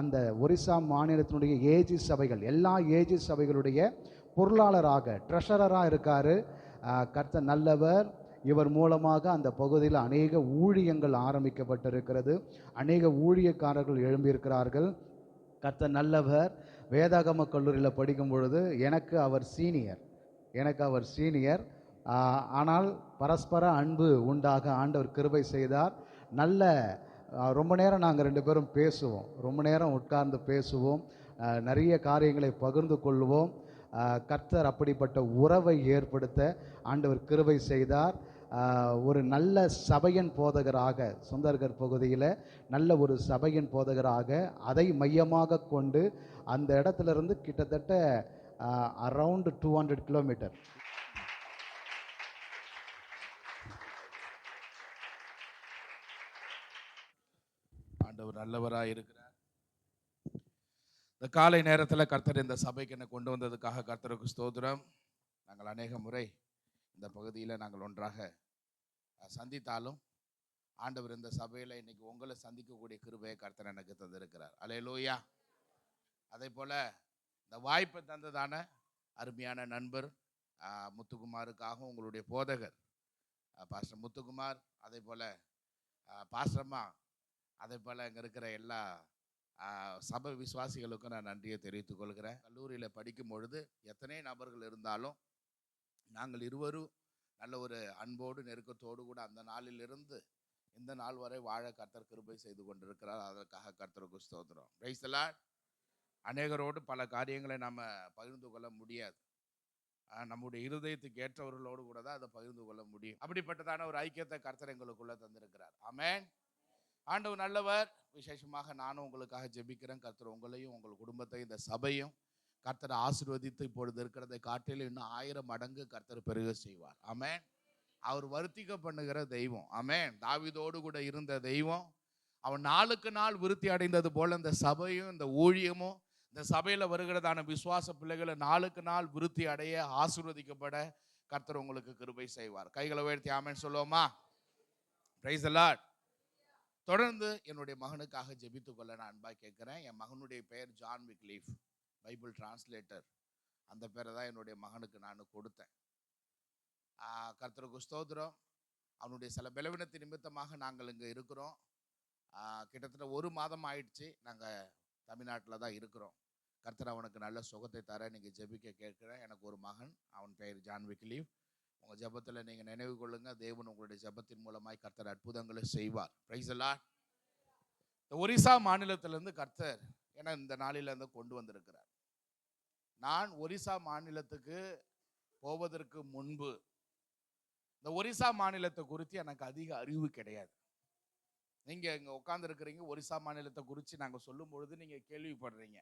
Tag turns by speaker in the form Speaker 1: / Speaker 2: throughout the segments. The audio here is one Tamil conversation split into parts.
Speaker 1: அந்த ஒரிசா மாநிலத்தினுடைய ஏஜி சபைகள், எல்லா ஏஜி சபைகளுடைய பொருளாளராக, ட்ரெஷரராக இருக்கார். கர்த்தர் நல்லவர். இவர் மூலமாக அந்த பகுதியில் அநேக ஊழியங்கள் ஆரம்பிக்கப்பட்டிருக்கிறது. அநேக ஊழியக்காரர்கள் எழும்பியிருக்கிறார்கள். கர்த்தர் நல்லவர். வேதாகம கல்லூரியில் படிக்கும் பொழுது எனக்கு அவர் சீனியர். ஆனால் பரஸ்பர அன்பு உண்டாக ஆண்டவர் கிருபை செய்தார். நல்ல ரொம்ப நேரம் நாங்கள் 2 பேரும் பேசுவோம். ரொம்ப நேரம் உட்கார்ந்து பேசுவோம். நிறைய காரியங்களை பகிர்ந்து கொள்வோம். கர்த்தர் அப்படிப்பட்ட உறவை ஏற்படுத்த ஆண்டவர் கிருபை செய்தார். ஒரு நல்ல சபையின் போதகராக, சுந்தர்கர் பகுதியில் நல்ல ஒரு சபையின் போதகராக, அதை மையமாக கொண்டு அந்த இடத்துலேருந்து கிட்டத்தட்ட அரவுண்ட் 200 கிலோமீட்டர்
Speaker 2: ஆண்டவர் நல்லவராக இருக்கிறார். இந்த காலை நேரத்தில் கர்த்தர் இந்த சபைக்கு என்னை கொண்டு வந்ததுக்காக கர்த்தருக்கு ஸ்தோத்திரம். நாங்கள் அநேக முறை இந்த பகுதியில் நாங்கள் ஒன்றாக சந்தித்தாலும் ஆண்டவர் இந்த சபையில் இன்னைக்கு உங்களை சந்திக்கக்கூடிய கிருபையை கர்த்தர் எனக்கு தந்திருக்கிறார். அல்லேலூயா. அதே போல் இந்த வாய்ப்பை தந்ததான அருமையான நண்பர் முத்துக்குமாருக்காகவும், உங்களுடைய போதகர் பாஸ்டர் முத்துக்குமார், அதே போல் பாஸ்டர்மா, அதே போல் இங்கே இருக்கிற எல்லா சபை விசுவாசிகளுக்கும் நான் நன்றியை தெரிவித்துக் கொள்கிறேன். கல்லூரியில் படிக்கும் பொழுது எத்தனை நபர்கள் இருந்தாலும் நாங்கள் இருவரும் நல்ல ஒரு அன்போடு நெருக்கத்தோடு கூட அந்த நாளிலிருந்து இந்த நாள் வரை வாழ கர்த்தர் கிருபை செய்து கொண்டிருக்கிறார். அதற்காக கர்த்தருக்கு ஸ்தோத்திரம். Price the Lord. அநேகரோடு பல காரியங்களை நம்ம பகிர்ந்து கொள்ள முடியாது. நம்முடைய இருதயத்துக்கு ஏற்றவர்களோடு கூட தான் அதை பகிர்ந்து கொள்ள முடியும். அப்படிப்பட்டதான ஒரு ஐக்கியத்தை கர்த்தர் எங்களுக்குள்ள தந்திருக்கிறார். ஆமென். ஆண்டவர் நல்லவர். விசேஷமாக நானும் உங்களுக்காக ஜெபிக்கிறேன். கர்த்தர் உங்களையும் உங்கள் குடும்பத்தையும் இந்த சபையும் கர்த்தர் ஆசீர்வதித்து இப்பொழுது இருக்கிறதை காட்டிலும் இன்னும் 1000 மடங்கு கர்த்தர் பெருக செய்வார். ஆமென். அவர் வருத்திக்க பண்ணுகிற தெய்வம். ஆமென். தாவீதோடு கூட இருந்த தெய்வம் அவன் நாளுக்கு நாள் விருத்தி அடைந்தது போல இந்த சபையும் இந்த ஊழியமும் இந்த சபையில் வருகிறதான விசுவாச பிள்ளைகளை நாளுக்கு நாள் விருத்தி அடைய ஆசீர்வதிக்கப்பட கர்த்தர் உங்களுக்கு கிருபை செய்வார். கைகளை உயர்த்தி ஆமென் சொல்லுவோமா? Price the Lord. தொடர்ந்து என்னுடைய மகனுக்காக ஜெபித்து கொள்ள நான் அன்பாய் கேட்கிறேன். என் மகனுடைய பெயர் ஜான் விக்லீஃப், பைபிள் டிரான்ஸ்லேட்டர். அந்த பேரை தான் என்னுடைய மகனுக்கு நான் கொடுத்தேன். கர்த்தருக்கு ஸ்தோத்திரம். அவனுடைய சில பலவீனத்தின் நிமித்தமாக நாங்கள் இங்கே இருக்கிறோம். கிட்டத்தட்ட 1 மாதம் ஆயிடுச்சு நாங்கள் தமிழ்நாட்டில் தான் இருக்கிறோம். கர்த்தர் அவனுக்கு நல்ல சுகத்தை தர நீங்கள் ஜெபிக்க கேட்குறேன். எனக்கு ஒரு மகன், அவன் பெயர் ஜான் விக்லீஃப். உங்கள் ஜெபத்தில் நீங்கள் நினைவு கொள்ளுங்கள். தேவன் உங்களுடைய ஜெபத்தின் மூலமாய் கர்த்தர் அற்புதங்களை செய்வார். Price the Lord. இந்த ஒரிசா மாநிலத்திலேருந்து கர்த்தர் ஏன்னா இந்த நாளிலேருந்து கொண்டு வந்திருக்கிறார். நான் ஒரிசா மாநிலத்துக்கு போவதற்கு முன்பு இந்த ஒரிசா மாநிலத்தை குறித்து எனக்கு அதிக அறிவு கிடையாது. நீங்கள் இங்கே உட்காந்துருக்கிறீங்க, ஒரிசா மாநிலத்தை குறித்து நாங்கள் சொல்லும் பொழுது நீங்கள் கேள்விப்படுறீங்க.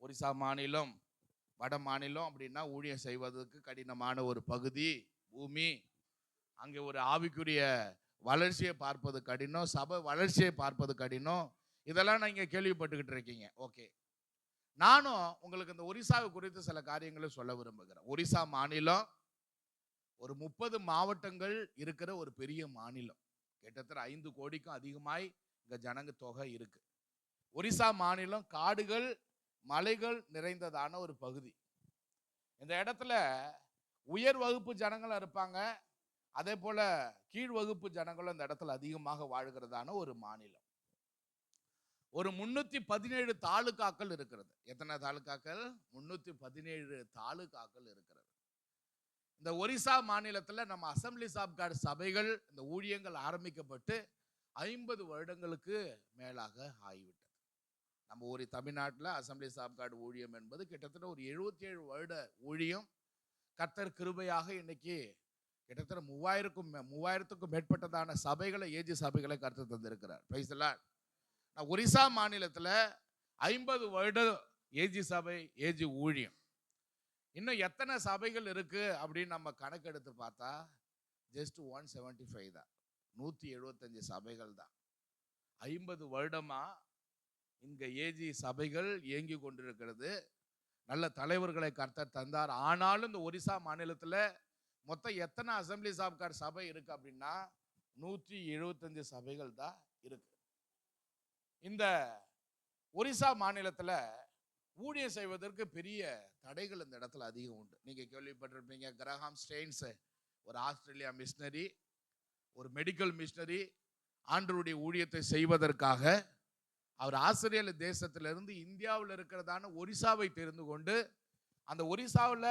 Speaker 2: ஒரிசா மாநிலம், வட மாநிலம் அப்படின்னா ஊழியம் செய்வதற்கு கடினமான ஒரு பகுதி, பூமி. அங்கே ஒரு ஆவிக்குரிய வளர்ச்சியை பார்ப்பது கடினம், சபை வளர்ச்சியை பார்ப்பது கடினம். இதெல்லாம் நீங்கள் கேள்விப்பட்டுக்கிட்டு இருக்கீங்க. ஓகே, நானும் உங்களுக்கு இந்த ஒரிசாவை குறித்து சில காரியங்களை சொல்ல விரும்புகிறேன். ஒரிசா மாநிலம் ஒரு 30 மாவட்டங்கள் இருக்கிற ஒரு பெரிய மாநிலம். கிட்டத்தட்ட 5 கோடிக்கும் அதிகமாய் இங்கே ஜனங்க தொகை இருக்கு. ஒரிசா மாநிலம் காடுகள், மலைகள் நிறைந்ததான ஒரு பகுதி. இந்த இடத்துல உயர் வகுப்பு ஜனங்களும் இருப்பாங்க, அதே போல கீழ் வகுப்பு ஜனங்களும் இந்த இடத்துல அதிகமாக வாழ்கிறதான ஒரு மாநிலம். ஒரு 317 தாலுகாக்கள் இருக்கிறது. எத்தனை தாலுகாக்கள்? 317 தாலுகாக்கள் இருக்கிறது. இந்த ஒரிசா மாநிலத்தில் நம்ம அசம்பிளிஸ் ஆஃப் காட் சபைகள், இந்த ஊழியங்கள் ஆரம்பிக்கப்பட்டு 50 வருடங்களுக்கு மேலாக ஆகிவிட்டது. நம்ம ஒரு தமிழ்நாட்டில் அசம்பிளிஸ் ஆஃப் காட் ஊழியம் என்பது கிட்டத்தட்ட ஒரு 77 வருட ஊழியம். கர்த்தர் கிருபையாக இன்னைக்கு கிட்டத்தட்ட 3000க்கும் மேற்பட்டதான சபைகளை, ஏஜி சபைகளை கர்த்தர் தந்திருக்கிறார். Price the Lord. நான் ஒரிசா மாநிலத்தில் 50 வருட ஏஜி சபை, ஏஜி ஊழியம். இன்னும் எத்தனை சபைகள் இருக்கு அப்படின்னு நம்ம கணக்கெடுத்து பார்த்தா ஜஸ்ட் 175 தான், 175 சபைகள் தான். 50 வருடமா இங்க ஏஜி சபைகள் இயங்கி கொண்டிருக்கிறது. நல்ல தலைவர்களை கர்த்தர் தந்தார். ஆனாலும் இந்த ஒரிசா மாநிலத்தில் மொத்தம் எத்தனை அசம்பிளிஸ் ஆஃப் காட் சபை இருக்கு அப்படின்னா 175 சபைகள் தான் இருக்கு. இந்த ஒரிசா மாநிலத்துல ஊழியம் செய்வதற்கு பெரிய தடைகள் இந்த இடத்துல அதிகம் உண்டு. நீங்க கேள்விப்பட்டிருப்பீங்க, கிரஹாம் ஸ்டெயின்ஸ் ஒரு ஆஸ்திரேலியா மிஷனரி, ஒரு மெடிக்கல் மிஷனரி, ஆண்டவருடைய ஊழியத்தை செய்வதற்காக அவர் ஆஸ்திரேலிய தேசத்திலிருந்து இந்தியாவில் இருக்கிறதான ஒரிசாவை தெரிந்து கொண்டு, அந்த ஒரிசாவில்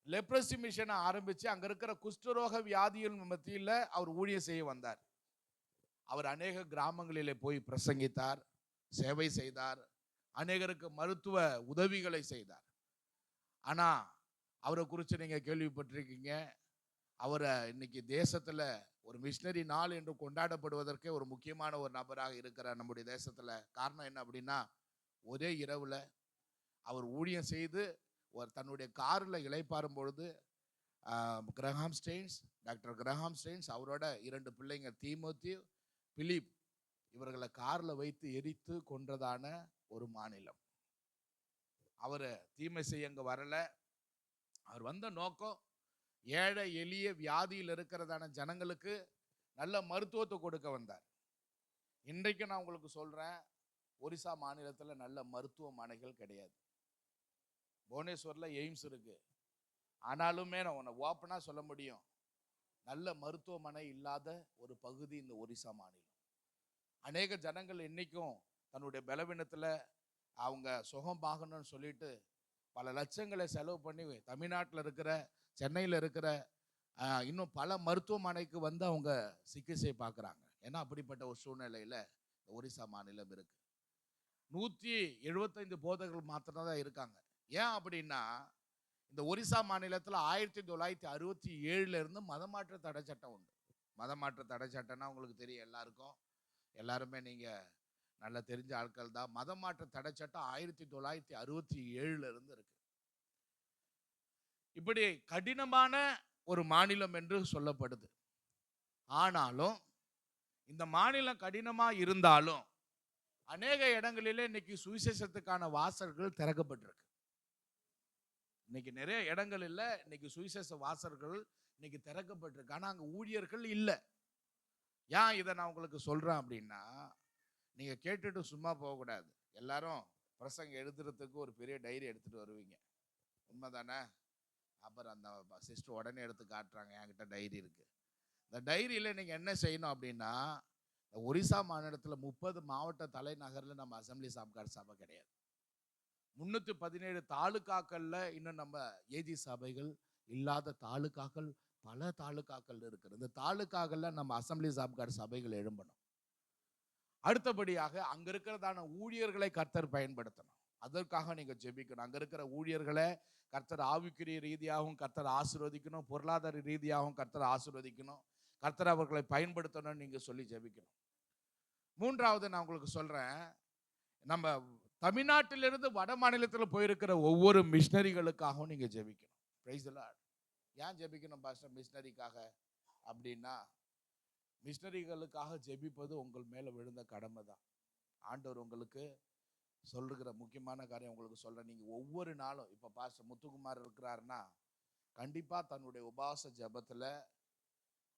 Speaker 2: லெப்ரசி மிஷனை ஆரம்பிச்சு அங்க இருக்கிற குஷ்டரோக வியாதியின் மத்தியில் அவர் ஊழியம் செய்ய வந்தார். அவர் அநேக கிராமங்களிலே போய் பிரசங்கித்தார், சேவை செய்தார், அநேகருக்கு மருத்துவ உதவிகளை செய்தார். ஆனா அவரை குறித்து நீங்க கேள்விப்பட்டிருக்கீங்க, அவரை இன்னைக்கு தேசத்துல ஒரு மிஷனரி நாள் என்று கொண்டாடப்படுவதற்கே ஒரு முக்கியமான ஒரு நபராக இருக்கிறார் நம்முடைய தேசத்துல. காரணம் என்ன அப்படின்னா, ஒரே இரவுல அவர் ஊழியம் செய்து ஒரு தன்னுடைய காரில் இளைப்பாறும் பொழுது Graham stains, doctor Graham stains அவரோட 2 பிள்ளைங்க தீமோத்தி, பிலிப், இவர்களை காரில் வைத்து எரித்து கொன்றதான ஒரு மாநிலம். அவர் தீமை செய்ய அங்கே வரல. அவர் வந்த நோக்கம் ஏழை எளிய வியாதியில் இருக்கிறதான ஜனங்களுக்கு நல்ல மருத்துவத்தை கொடுக்க வந்தார். இன்றைக்கு நான் உங்களுக்கு சொல்றேன், ஒரிசா மாநிலத்தில் நல்ல மருத்துவமனைகள் கிடையாது. புவனேஸ்வர்ல எய்ம்ஸ் இருக்கு, ஆனாலுமே நான் உன்னை ஓப்பனா சொல்ல முடியும், நல்ல மருத்துவமனை இல்லாத ஒரு பகுதி இந்த ஒரிசா மாநிலம். அநேக ஜனங்கள் இன்னைக்கும் தன்னுடைய பலவீனத்துல அவங்க சுகம் பார்க்கணும்னு சொல்லிட்டு பல லட்சங்களை செலவு பண்ணி தமிழ்நாட்டில் இருக்கிற, சென்னையில் இருக்கிற இன்னும் பல மருத்துவமனைக்கு வந்து அவங்க சிகிச்சை பார்க்குறாங்க. ஏன்னா அப்படிப்பட்ட ஒரு சூழ்நிலையில் ஒரிசா மாநிலம் இருக்கு. 175 போதகர்கள் மாத்திரம்தான் இருக்காங்க. ஏன் அப்படின்னா, இந்த ஒரிசா மாநிலத்தில் 1967 இருந்து மதமாற்ற தடை சட்டம் உண்டு. மதமாற்ற தடை சட்டம்னா உங்களுக்கு தெரியும் எல்லாருக்கும், எல்லாருமே நீங்க நல்லா தெரிஞ்ச ஆட்கள் தான். மதமாற்ற தடை சட்டம் 1967 இருந்து இருக்கு. இப்படி கடினமான ஒரு மாநிலம் என்று சொல்லப்படுது. ஆனாலும் இந்த மாநிலம் கடினமா இருந்தாலும் அநேக இடங்களிலே இன்னைக்கு சுவிசேஷத்துக்கான வாசல்கள் திறக்கப்பட்டிருக்கு. இன்னைக்கு நிறைய இடங்கள் இல்லை, இன்னைக்கு சுவிசேஷ வாசல்கள் இன்னைக்கு திறக்கப்பட்டிருக்கு. ஆனா அங்க ஊழியர்கள் இல்லை. ஏன் இதை நான் உங்களுக்கு சொல்றேன் அப்படின்னா, நீங்க கேட்டுட்டு சும்மா போகக்கூடாது. எல்லாரும் பிரசங்க எழுதுறதுக்கு ஒரு பெரிய டைரி எடுத்துட்டு வருவீங்க, உண்மைதானே? அப்புறம் அந்த சிஸ்டர் உடனே எடுத்து காட்டுறாங்க, என்கிட்ட டைரி இருக்கு. இந்த டைரியில் நீங்கள் என்ன செய்யணும் அப்படின்னா, ஒரிசா மாநிலத்தில் 30 மாவட்ட தலைநகரில் நம்ம அசம்பிளி சாப்கார் சபை கிடையாது. 317 தாலுக்காக்களில் இன்னும் நம்ம ஏஜி சபைகள் இல்லாத தாலுக்காக்கள் பல தாலுக்காக்கள் இருக்குது. இந்த தாலுக்காக்களில் நம்ம அசம்பிளி சாப்கார் சபைகள் எழும்பணும். அடுத்தபடியாக அங்க இருக்கிறதான ஊழியர்களை கர்த்தர் பயன்படுத்தணும். அதற்காக நீங்க ஜெபிக்கணும். அங்க இருக்கிற ஊழியர்களை கர்த்தர் ஆவிக்குரிய ரீதியாகவும் கர்த்தர் ஆசீர்வதிக்கணும், பொருளாதார ரீதியாகவும் கர்த்தர் ஆசீர்வதிக்கணும், கர்த்தர் அவர்களை பயன்படுத்தணும்னு நீங்க சொல்லி ஜெபிக்கணும். மூன்றாவது நான் உங்களுக்கு சொல்றேன், நம்ம தமிழ்நாட்டிலிருந்து வட மாநிலத்தில் போயிருக்கிற ஒவ்வொரு மிஷனரிகளுக்காகவும் நீங்க ஜெபிக்கணும். Price the Lord. ஏன் ஜெபிக்கணும் பாஸ்டர் மிஷனரிக்காக அப்படின்னா, மிஷனரிகளுக்காக ஜெபிப்பது உங்கள் மேல விழுந்த கடமை தான். ஆண்டவர் உங்களுக்கு சொல்லுகிற முக்கியமான காரியம் உங்களுக்கு சொல்றேன். நீங்க ஒவ்வொரு நாளும், இப்ப பாஸ்டர் முத்துக்குமார் இருக்கிறாருன்னா கண்டிப்பா தன்னுடைய உபவாச ஜெபத்துல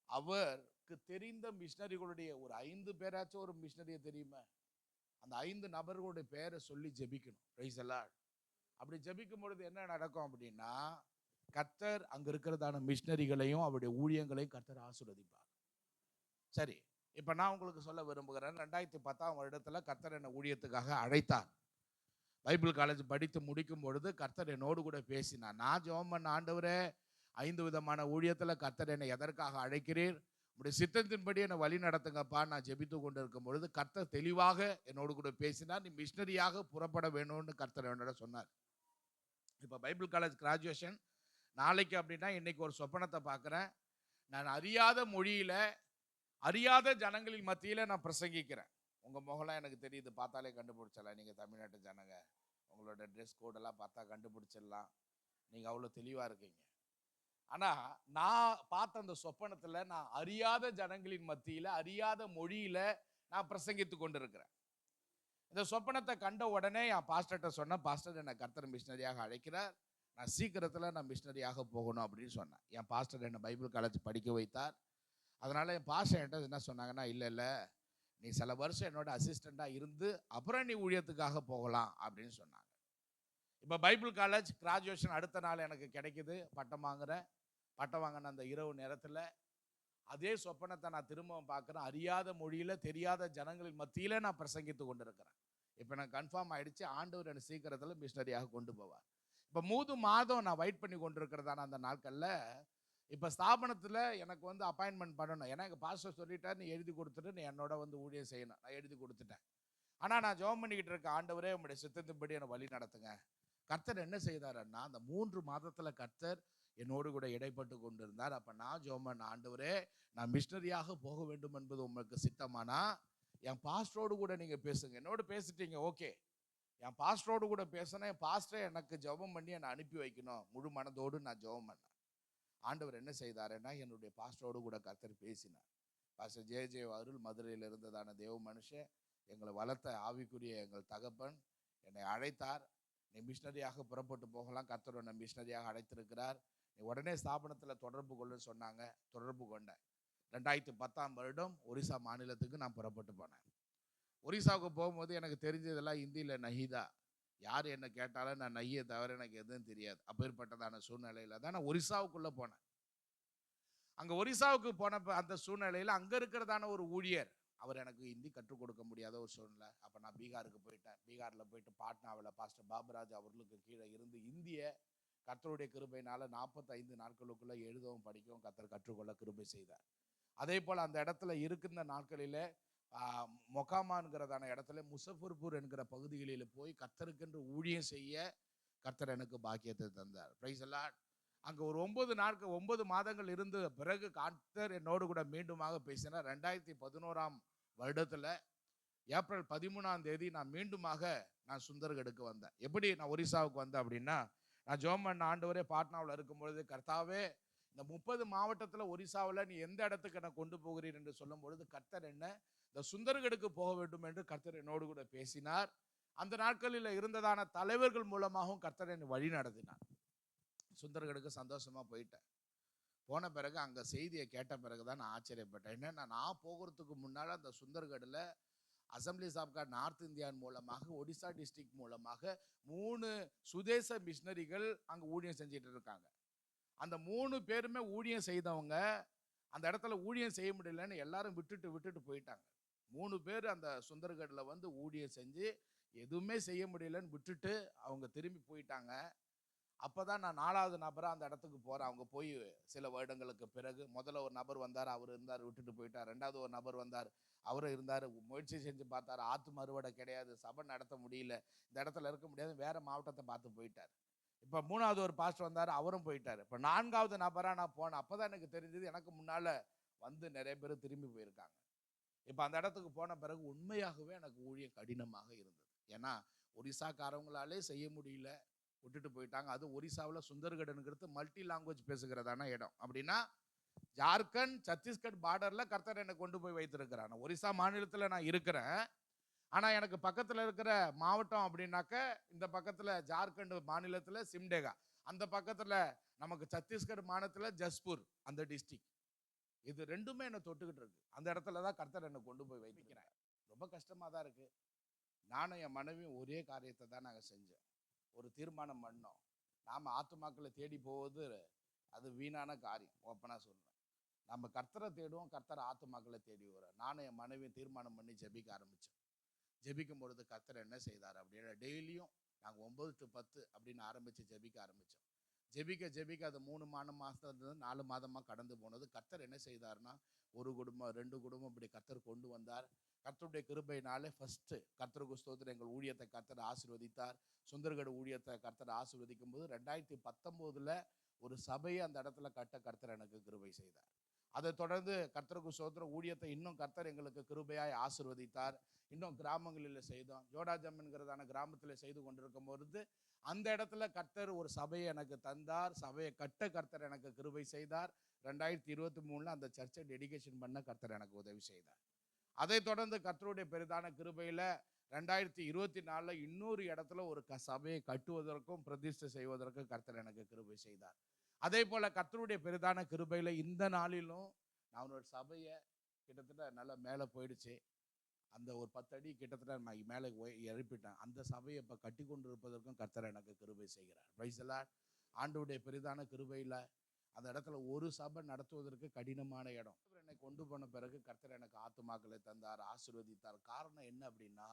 Speaker 2: அவருக்கு தெரிந்த மிஷனரிகளுடைய ஒரு 5 பேராச்சும் ஒரு மிஷனரியை தெரியுமா, அந்த 5 நபர்களுடைய பேரை சொல்லி ஜெபிக்கணும். Price the Lord. அப்படி ஜெபிக்கும் பொழுது என்ன நடக்கும் அப்படின்னா, கர்த்தர் அங்க இருக்கிறதான மிஷனரிகளையும் அவருடைய ஊழியங்களையும் கர்த்தர் ஆசீர்வதிப்பார். சரி, இப்ப நான் உங்களுக்கு சொல்ல விரும்புகிறேன், 2010ஆம் வருடத்துல கர்த்தர் என்னை ஊழியத்துக்காக அழைத்தார். பைபிள் காலேஜ் படித்து முடிக்கும் பொழுது கர்த்தர் என்னோடு கூட பேசினார். நான் ஜெபம் பண்ண, ஆண்டவரே 5 விதமான ஊழியத்துல கர்த்தர் என்னை எதற்காக அழைக்கிறீர், உடைய சித்தத்தின்படி என்னை வழி நடத்துங்கப்பா. நான் ஜெபித்து கொண்டு இருக்கும் பொழுது கர்த்தர் தெளிவாக என்னோடு கூட பேசினார். நீ மிஷனரியாக புறப்பட வேணும்னு கர்த்தர் என்னோட சொன்னார். இப்போ பைபிள் காலேஜ் கிராஜுவேஷன் நாளைக்கு அப்படின்னா, இன்னைக்கு ஒரு சொப்பனத்தை பார்க்குறேன். நான் அறியாத மொழியில அறியாத ஜனங்களின் மத்தியில் நான் பிரசங்கிக்கிறேன். உங்கள் முகலாம் எனக்கு தெரியுது, பார்த்தாலே கண்டுபிடிச்சிடலாம். நீங்கள் தமிழ்நாட்டு ஜனங்க, உங்களோட ட்ரெஸ் கோடெல்லாம் பார்த்தா கண்டுபிடிச்சிடலாம். நீங்கள் அவ்வளோ தெளிவாக இருக்கீங்க. ஆனால் நான் பார்த்த அந்த சொப்பனத்தில் நான் அறியாத ஜனங்களின் மத்தியில் அறியாத மொழியில் நான் பிரசங்கித்து கொண்டு இருக்கிறேன். இந்த சொப்பனத்தை கண்ட உடனே என் பாஸ்டர்கிட்ட சொன்னேன், பாஸ்டர் என்னை கர்த்தர் மிஷனரியாக அழைக்கிறார், நான் சீக்கிரத்தில் நான் மிஷனரியாக போகணும் அப்படின்னு சொன்னேன். என் பாஸ்டர் என்னை பைபிள் காலேஜ் படிக்க வைத்தார். அதனால் என் பாஸ்டர் என்கிட்ட என்ன சொன்னாங்கன்னா, இல்லை நீ சில வருஷம் என்னோட அசிஸ்டண்டாக இருந்து அப்புறம் நீ ஊழியத்துக்காக போகலாம் அப்படின்னு சொன்னாங்க. இப்போ பைபிள் காலேஜ் கிராஜுவேஷன் அடுத்த நாள் எனக்கு கிடைக்குது, பட்டம் வாங்குறேன். பட்டம் வாங்கின அந்த இரவு நேரத்தில் அதே சொப்பனத்தை நான் திரும்பவும் பார்க்குறேன். அறியாத மொழியில் தெரியாத ஜனங்களின் மத்தியில் நான் பிரசங்கித்து கொண்டு இருக்கிறேன். இப்போ எனக்கு கன்ஃபார்ம் ஆகிடுச்சு, ஆண்டவர் எனக்கு சீக்கிரத்தில் மிஷனரியாக கொண்டு போவார். இப்போ 3 மாதம் நான் வெயிட் பண்ணி கொண்டு இருக்கிறதான அந்த நாட்களில் இப்போ ஸ்தாபனத்தில் எனக்கு வந்து அப்பாயின்மெண்ட் பண்ணணும். ஏன்னா எங்கள் பாஸ்டர் சொல்லிட்டார், நீ எழுதி கொடுத்துட்டு நீ என்னோட வந்து ஊழியம் செய்யணும். நான் எழுதி கொடுத்துட்டேன். ஆனால் நான் ஜெபம் பண்ணிக்கிட்டு இருக்க, ஆண்டவரே உங்களுடைய சித்தத்தின்படி என்னை வழி நடத்துங்க. கர்த்தர் என்ன செய்தாருன்னா, அந்த 3 மாதத்தில் கர்த்தர் என்னோடு கூட இடைப்பட்டு கொண்டிருந்தார். அப்போ நான் ஜெபம் பண்ண, ஆண்டவரே நான் மிஷனரியாக போக வேண்டும் என்பது உங்களுக்கு சித்தமானா என் பாஸ்டரோடு கூட நீங்கள் பேசுங்க. என்னோடு பேசிட்டீங்க, ஓகே. என் பாஸ்டரோடு கூட பேசினா என் பாஸ்டரை எனக்கு ஜெபம் பண்ணி என்னை அனுப்பி வைக்கணும். முழு மனதோடு நான் ஜெபம் பண்ணேன். ஆண்டவர் என்ன செய்தாருன்னா, என்னுடைய பாஸ்டரோடு கூட கர்த்தர் பேசினார். பாஸ்டர் ஜே அருள் மதுரையில் இருந்ததான தேவ மனுஷன், எங்களை வளர்த்த ஆவிக்குரிய எங்கள் தகப்பன் என்னை அழைத்தார். நீ மிஷனரியாக புறப்பட்டு போகலாம், கர்த்தர் உன்னை மிஷனரியாக அழைத்திருக்கிறார், நீ உடனே ஸ்தாபனத்தில் தொடர்பு கொள்ளுன்னு சொன்னாங்க. தொடர்பு கொண்டேன். 2010ஆம் வருடம் ஒரிசா மாநிலத்துக்கு நான் புறப்பட்டு போனேன். ஒரிசாவுக்கு போகும்போது எனக்கு தெரிஞ்சதெல்லாம் ஹிந்தியில் நஹிதா. யார் என்ன கேட்டாலும் நான் நையை தவிர எனக்கு எதுவும் தெரியாது. அப்பேற்பட்டதான சூழ்நிலையில் தான் நான் ஒரிசாவுக்குள்ளே போனேன். அங்கே ஒரிசாவுக்கு போனப்போ அந்த சூழ்நிலையில் அங்கே இருக்கிறதான ஒரு ஊழியர், அவர் எனக்கு ஹிந்தி கற்றுக் கொடுக்க முடியாத ஒரு சூழ்நிலை. அப்போ நான் பீகாருக்கு போயிட்டேன். பீகாரில் போயிட்டு பாட்னாவில் பாஸ்டர் பாபுராஜ் அவர்களுக்கு கீழே இருந்து இந்திய கர்த்தருடைய கிருபையினால் 45 நாட்களுக்குள்ளே எழுதவும் படிக்கவும் கர்த்தர் கற்றுக்கொள்ள கிருபை செய்தார். அதே போல் அந்த இடத்துல இருக்கின்ற நாட்களிலே மொகாமான்கிறதான இடத்துல முசஃபர்பூர் என்கிற பகுதிகளில் போய் கர்த்தருக்கென்று ஊழியம் செய்ய கர்த்தர் எனக்கு பாக்கியத்தை தந்தார். Price the Lord. அங்கே ஒரு 9 மாதங்கள் இருந்த பிறகு கர்த்தர் என்னோடு கூட மீண்டுமாக பேசினார். 2011ஆம் வருடத்தில் ஏப்ரல் 13ஆம் தேதி நான் மீண்டுமாக நான் சுந்தர்கடுக்கு வந்தேன். எப்படி நான் ஒரிசாவுக்கு வந்தேன் அப்படின்னா, நான் ஜெபம் பண்ண, ஆண்டவரே பாட்னாவில் இருக்கும்பொழுது, கர்த்தாவே இந்த 30 மாவட்டத்தில் ஒரிசாவில் நீ எந்த இடத்துக்கு என்னை கொண்டு போகிறீர் என்று சொல்லும் பொழுது கர்த்தர் என்ன இந்த சுந்தர்கடுக்கு போக வேண்டும் என்று கர்த்தர் என்னோடு கூட பேசினார். அந்த நாட்களில் இருந்ததான தலைவர்கள் மூலமாகவும் கர்த்தர் என்னை வழி நடத்தினார். சுந்தர்கடுக்கு சந்தோஷமாக போயிட்டேன். போன பிறகு அங்கே செய்தியை கேட்ட பிறகு தான் நான் ஆச்சரியப்பட்டேன். என்னன்னா, நான் போகிறதுக்கு முன்னால் அந்த சுந்தர்கடில் அசம்பிளிஸ் ஆஃப் காட் நார்த் இந்தியான் மூலமாக ஒடிசா டிஸ்ட்ரிக்ட் மூலமாக 3 சுதேச மிஷனரிகள் அங்கே ஊழியம் செஞ்சிட்டு இருக்காங்க. அந்த 3 பேருமே ஊழியம் செய்தவங்க அந்த இடத்துல ஊழியம் செய்ய முடியலன்னு எல்லாரும் விட்டுட்டு போயிட்டாங்க. 3 பேர் அந்த சுந்தர்கடில் வந்து ஊழியம் செஞ்சு எதுவுமே செய்ய முடியலன்னு விட்டுட்டு அவங்க திரும்பி போயிட்டாங்க. அப்போ தான் நான் 4வது நபராக அந்த இடத்துக்கு போகிறேன். அவங்க போய் சில வருடங்களுக்கு பிறகு முதல்ல ஒரு நபர் வந்தார், அவர் இருந்தார், விட்டுட்டு போயிட்டார். 2வது ஒரு நபர் வந்தார், அவரும் இருந்தார், முயற்சி செஞ்சு பார்த்தார், ஆற்று மறுவடை கிடையாது, சபை நடத்த முடியல, இந்த இடத்துல இருக்க முடியாது, வேறு மாவட்டத்தை பார்த்து போயிட்டார். இப்போ 3வது ஒரு பாஸ்டர் வந்தார், அவரும் போயிட்டார். இப்போ 4வது நபராக நான் போனேன். அப்போ தான் எனக்கு தெரிஞ்சது, எனக்கு முன்னால் வந்து நிறைய பேர் திரும்பி போயிருக்காங்க. இப்போ அந்த இடத்துக்கு போன பிறகு உண்மையாகவே எனக்கு ஊழியம் கடினமாக இருந்தது. ஏன்னா ஒரிசாக்காரவங்களாலே செய்ய முடியல, விட்டுட்டு போயிட்டாங்க. அது ஒரிசாவில் சுந்தர்கடுங்கிறது மல்டி லாங்குவேஜ் பேசுகிறதான இடம். அப்படின்னா ஜார்க்கண்ட் சத்தீஸ்கர் பார்டரில் கர்த்தர் என்னை கொண்டு போய் வைத்திருக்கிறான். ஒரிசா மாநிலத்தில் நான் இருக்கிறேன், ஆனால் எனக்கு பக்கத்தில் இருக்கிற மாவட்டம் அப்படின்னாக்க இந்த பக்கத்தில் ஜார்க்கண்ட் மாநிலத்தில் சிம்டேகா, அந்த பக்கத்தில் நமக்கு சத்தீஸ்கர் மாநிலத்தில் ஜஸ்பூர் அந்த டிஸ்ட்ரிக்ட். இது ரெண்டுமே என்னை தொட்டுக்கிட்டு இருக்கு. அந்த இடத்துல தான் கர்த்தர் என்னை கொண்டு போய் வைத்திருக்கிறேன். ரொம்ப கஷ்டமாக தான் இருக்குது. நானும் என் மனைவியும் ஒரே காரியத்தை தான் நாங்கள் செஞ்சோம். ஒரு தீர்மானம் பண்ணோம். நாம் ஆத்துமாக்களை தேடி போவது அது வீணான காரியம். ஓப்பனாக சொல்லுவேன். நம்ம கர்த்தரை தேடுவோம், கர்த்தரை ஆத்துமாக்களை தேடி வரோம். நானும் என் மனைவியும் தீர்மானம் பண்ணி ஜெபிக்க ஆரம்பித்தோம். ஜெபிக்கும் பொழுது கர்த்தர் என்ன செய்தார் அப்படின்னா, டெய்லியும் நாங்கள் 9 to 10 அப்படின்னு ஆரம்பித்து ஜெபிக்க ஆரம்பித்தோம். ஜெபிக்க அது 3 மாதம் 4 மாதமாக கடந்து போனது. கர்த்தர் என்ன செய்தார்னா, ஒரு குடும்பம் 2 குடும்பம் இப்படி கர்த்தர் கொண்டு வந்தார். கர்த்தருடைய கிருபையினாலே ஃபஸ்ட்டு கர்த்தருக்கு ஸ்தோத்திரம், எங்கள் ஊழியத்தை கர்த்தர் ஆசீர்வதித்தார். சுந்தர்கடு ஊழியத்தை கர்த்தர் ஆசீர்வதிக்கும் போது 2019 ஒரு சபையை அந்த இடத்துல கட்ட கர்த்தர் எனக்கு கிருபை செய்தார். அதை தொடர்ந்து கர்த்தருக்கு ஸ்தோத்திரம் ஊழியத்தை இன்னும் கர்த்தர் எங்களுக்கு கிருபையாய் ஆசீர்வதித்தார். இன்னும் கிராமங்களில் செய்தோம். ஜோடாஜம் என்கிறதான கிராமத்தில் செய்து கொண்டிருக்கும் பொழுது அந்த இடத்துல கர்த்தர் ஒரு சபையை எனக்கு தந்தார். சபையை கட்ட கர்த்தர் எனக்கு கிருபை செய்தார். 2023 அந்த சர்ச்சை டெடிகேஷன் பண்ண கர்த்தர் எனக்கு உதவி செய்தார். அதை தொடர்ந்து கர்த்தருடைய பெரிதான கிருபையில் 2024 இன்னொரு இடத்துல ஒரு சபையை கட்டுவதற்கும் பிரதிஷ்டை செய்வதற்கும் கர்த்தர் எனக்கு கிருபை செய்தார். அதே போல கர்த்தருடைய பெரிதான கிருபையில் இந்த நாளிலும் நான் ஒரு சபையை கிட்டத்தட்ட நல்லா மேலே போயிடுச்சு. அந்த ஒரு 10 அடி கிட்டத்தட்ட நான் மேலே எழுப்பிட்டேன். அந்த சபையை இப்போ கட்டி கொண்டு இருப்பதற்கும் கர்த்தர் எனக்கு கிருபை செய்கிறார். Price the Lord. ஆண்டவருடைய பெரிதான கிருபையில் அந்த இடத்துல ஒரு சபை நடத்துவதற்கு கடினமான இடம். என்னை கொண்டு போன பிறகு கர்த்தர் எனக்கு ஆத்துமாக்களை தந்தார், ஆசீர்வதித்தார். காரணம் என்ன அப்படின்னா,